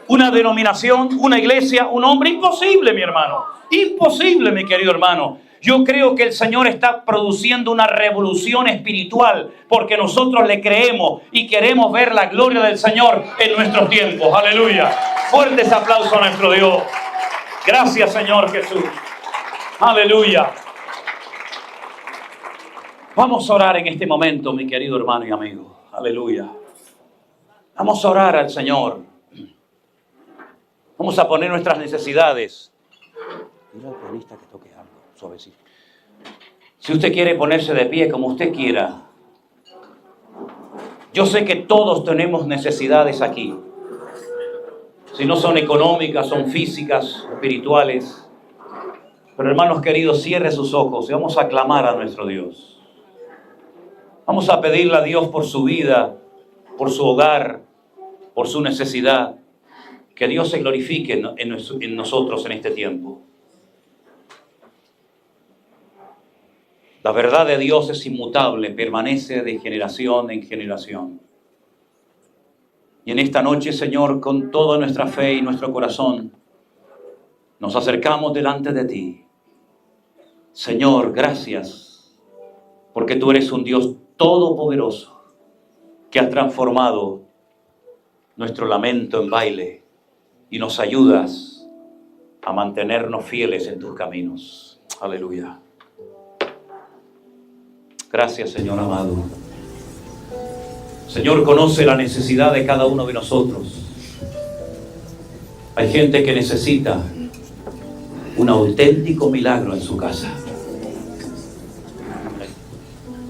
¿Una denominación, una iglesia, un hombre? Imposible, mi hermano. Imposible, mi querido hermano. Yo creo que el Señor está produciendo una revolución espiritual porque nosotros le creemos y queremos ver la gloria del Señor en nuestros tiempos. Aleluya. Fuertes aplausos a nuestro Dios. Gracias, Señor Jesús. Aleluya. Vamos a orar en este momento, mi querido hermano y amigo. Aleluya. Vamos a orar al Señor. Vamos a poner nuestras necesidades. Mira al pianista que toque algo, suavecito. Si usted quiere ponerse de pie como usted quiera. Yo sé que todos tenemos necesidades aquí. Si no son económicas, son físicas, espirituales. Pero hermanos queridos, cierre sus ojos y vamos a clamar a nuestro Dios. Vamos a pedirle a Dios por su vida, por su hogar, por su necesidad. Que Dios se glorifique en nosotros en este tiempo. La verdad de Dios es inmutable, permanece de generación en generación. Y en esta noche, Señor, con toda nuestra fe y nuestro corazón, nos acercamos delante de ti. Señor, gracias, porque tú eres un Dios todopoderoso, que has transformado nuestro lamento en baile y nos ayudas a mantenernos fieles en tus caminos. Aleluya. Gracias, Señor amado. Señor, conoce la necesidad de cada uno de nosotros. Hay gente que necesita un auténtico milagro en su casa.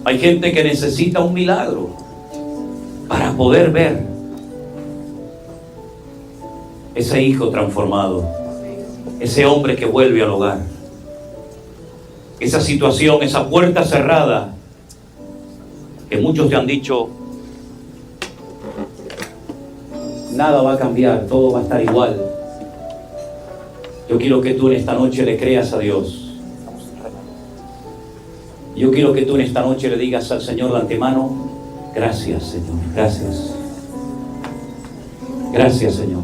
Hay gente que necesita un milagro para poder ver ese hijo transformado, ese hombre que vuelve al hogar, esa situación, esa puerta cerrada que muchos te han dicho: nada va a cambiar, todo va a estar igual. Yo quiero que tú en esta noche le creas a Dios. Yo quiero que tú en esta noche le digas al Señor de antemano: gracias, Señor, gracias. Gracias, Señor.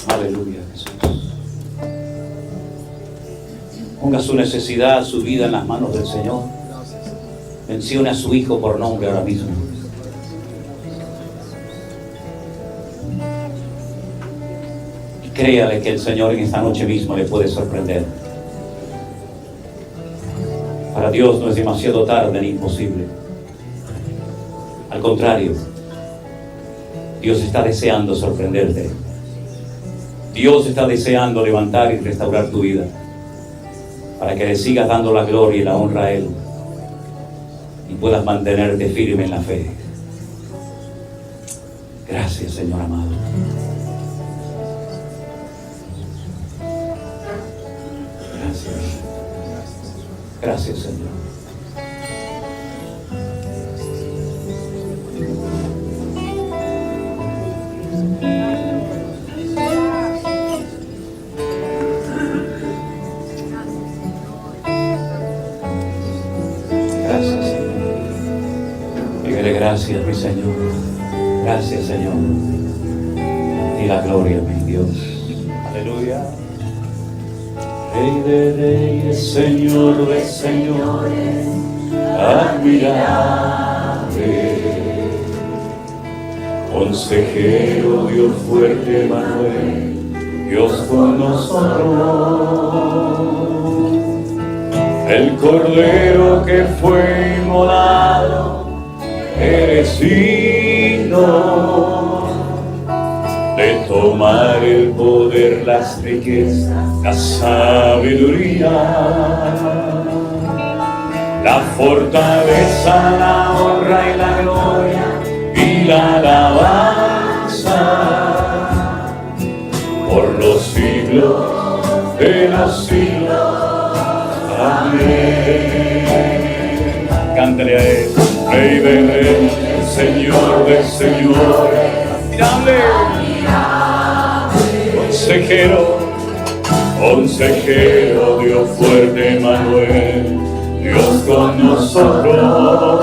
Aleluya, Jesús. Ponga su necesidad, su vida en las manos del Señor. Mencione a su Hijo por nombre ahora mismo. Y créale que el Señor en esta noche mismo le puede sorprender. Para Dios no es demasiado tarde ni imposible. Al contrario, Dios está deseando sorprenderte. Dios está deseando levantar y restaurar tu vida para que le sigas dando la gloria y la honra a Él y puedas mantenerte firme en la fe. Gracias, Señor amado. Gracias. Gracias, Señor. Gracias, mi Señor. Gracias, Señor. Y la gloria, mi Dios. Aleluya. Rey de reyes, Señor de señores, admirable. Consejero, Dios fuerte, Manuel, Dios con nosotros. El Cordero que fue inmolado, eres digno de tomar el poder, las riquezas, la sabiduría, la fortaleza, la honra y la gloria y la alabanza por los siglos de los siglos. Amén. Cántale a él. Rey de reyes, Señor de señores, admirable. Consejero, Dios fuerte, Manuel, Dios con nosotros.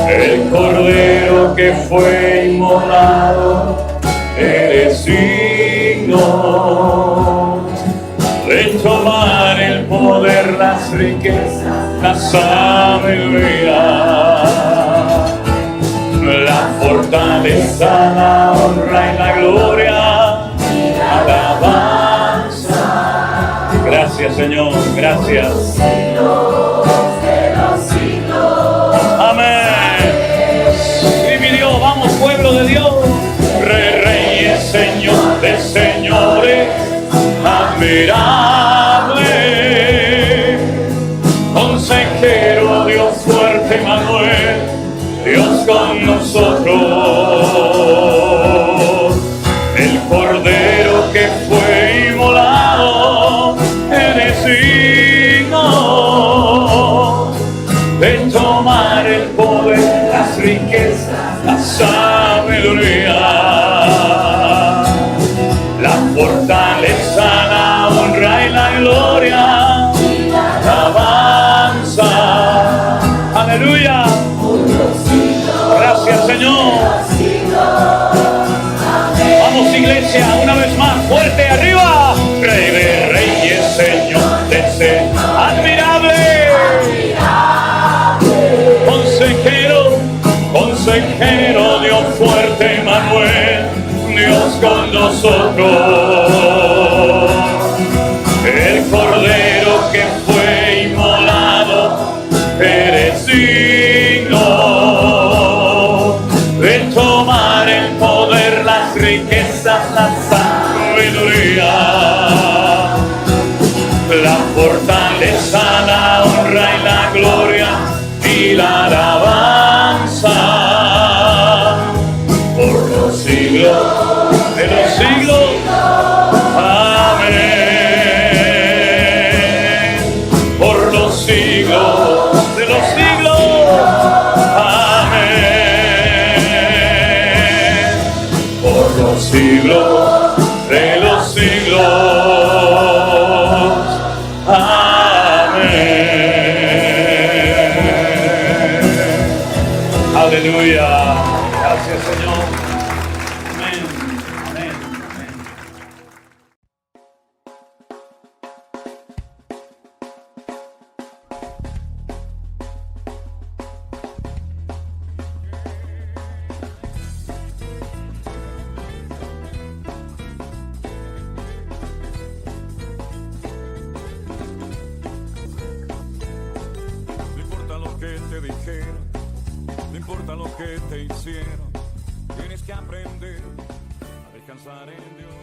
El Cordero que fue inmolado, eres digno de tomar el poder, las riquezas, la sabiduría, la fortaleza, la honra y la gloria, la alabanza. Gracias, Señor, gracias. Amén. Y mi Dios, vamos, pueblo de Dios. Reyes, Señor de señores, admirable. Consejero, Dios fuerte, Manuel, Dios con nosotros. El Cordero que fue inmolado, eres digno de tomar el poder, las riquezas, la sabiduría, la fortaleza, la honra y la gloria, la alabanza. Aleluya. Gracias, Señor. Vamos, iglesia, una vez más, fuerte arriba. Rey de reyes, Señor de señores, admirable. Consejero, Dios fuerte, Manuel, Dios con nosotros. El Cordero que fue inmolado, eres digno de tomar el poder, las riquezas, la sabiduría, la fortaleza, la honra y la gloria y la alabanza por los siglos de los siglos. Amén. Por los siglos de los siglos. Amén. Por los siglos de los siglos. Amén. Aleluya. Gracias, Señor. Amén. Amén. Amén. No importa lo que te dijeron, no importa lo que te hicieron, tienes que aprender a descansar en Dios.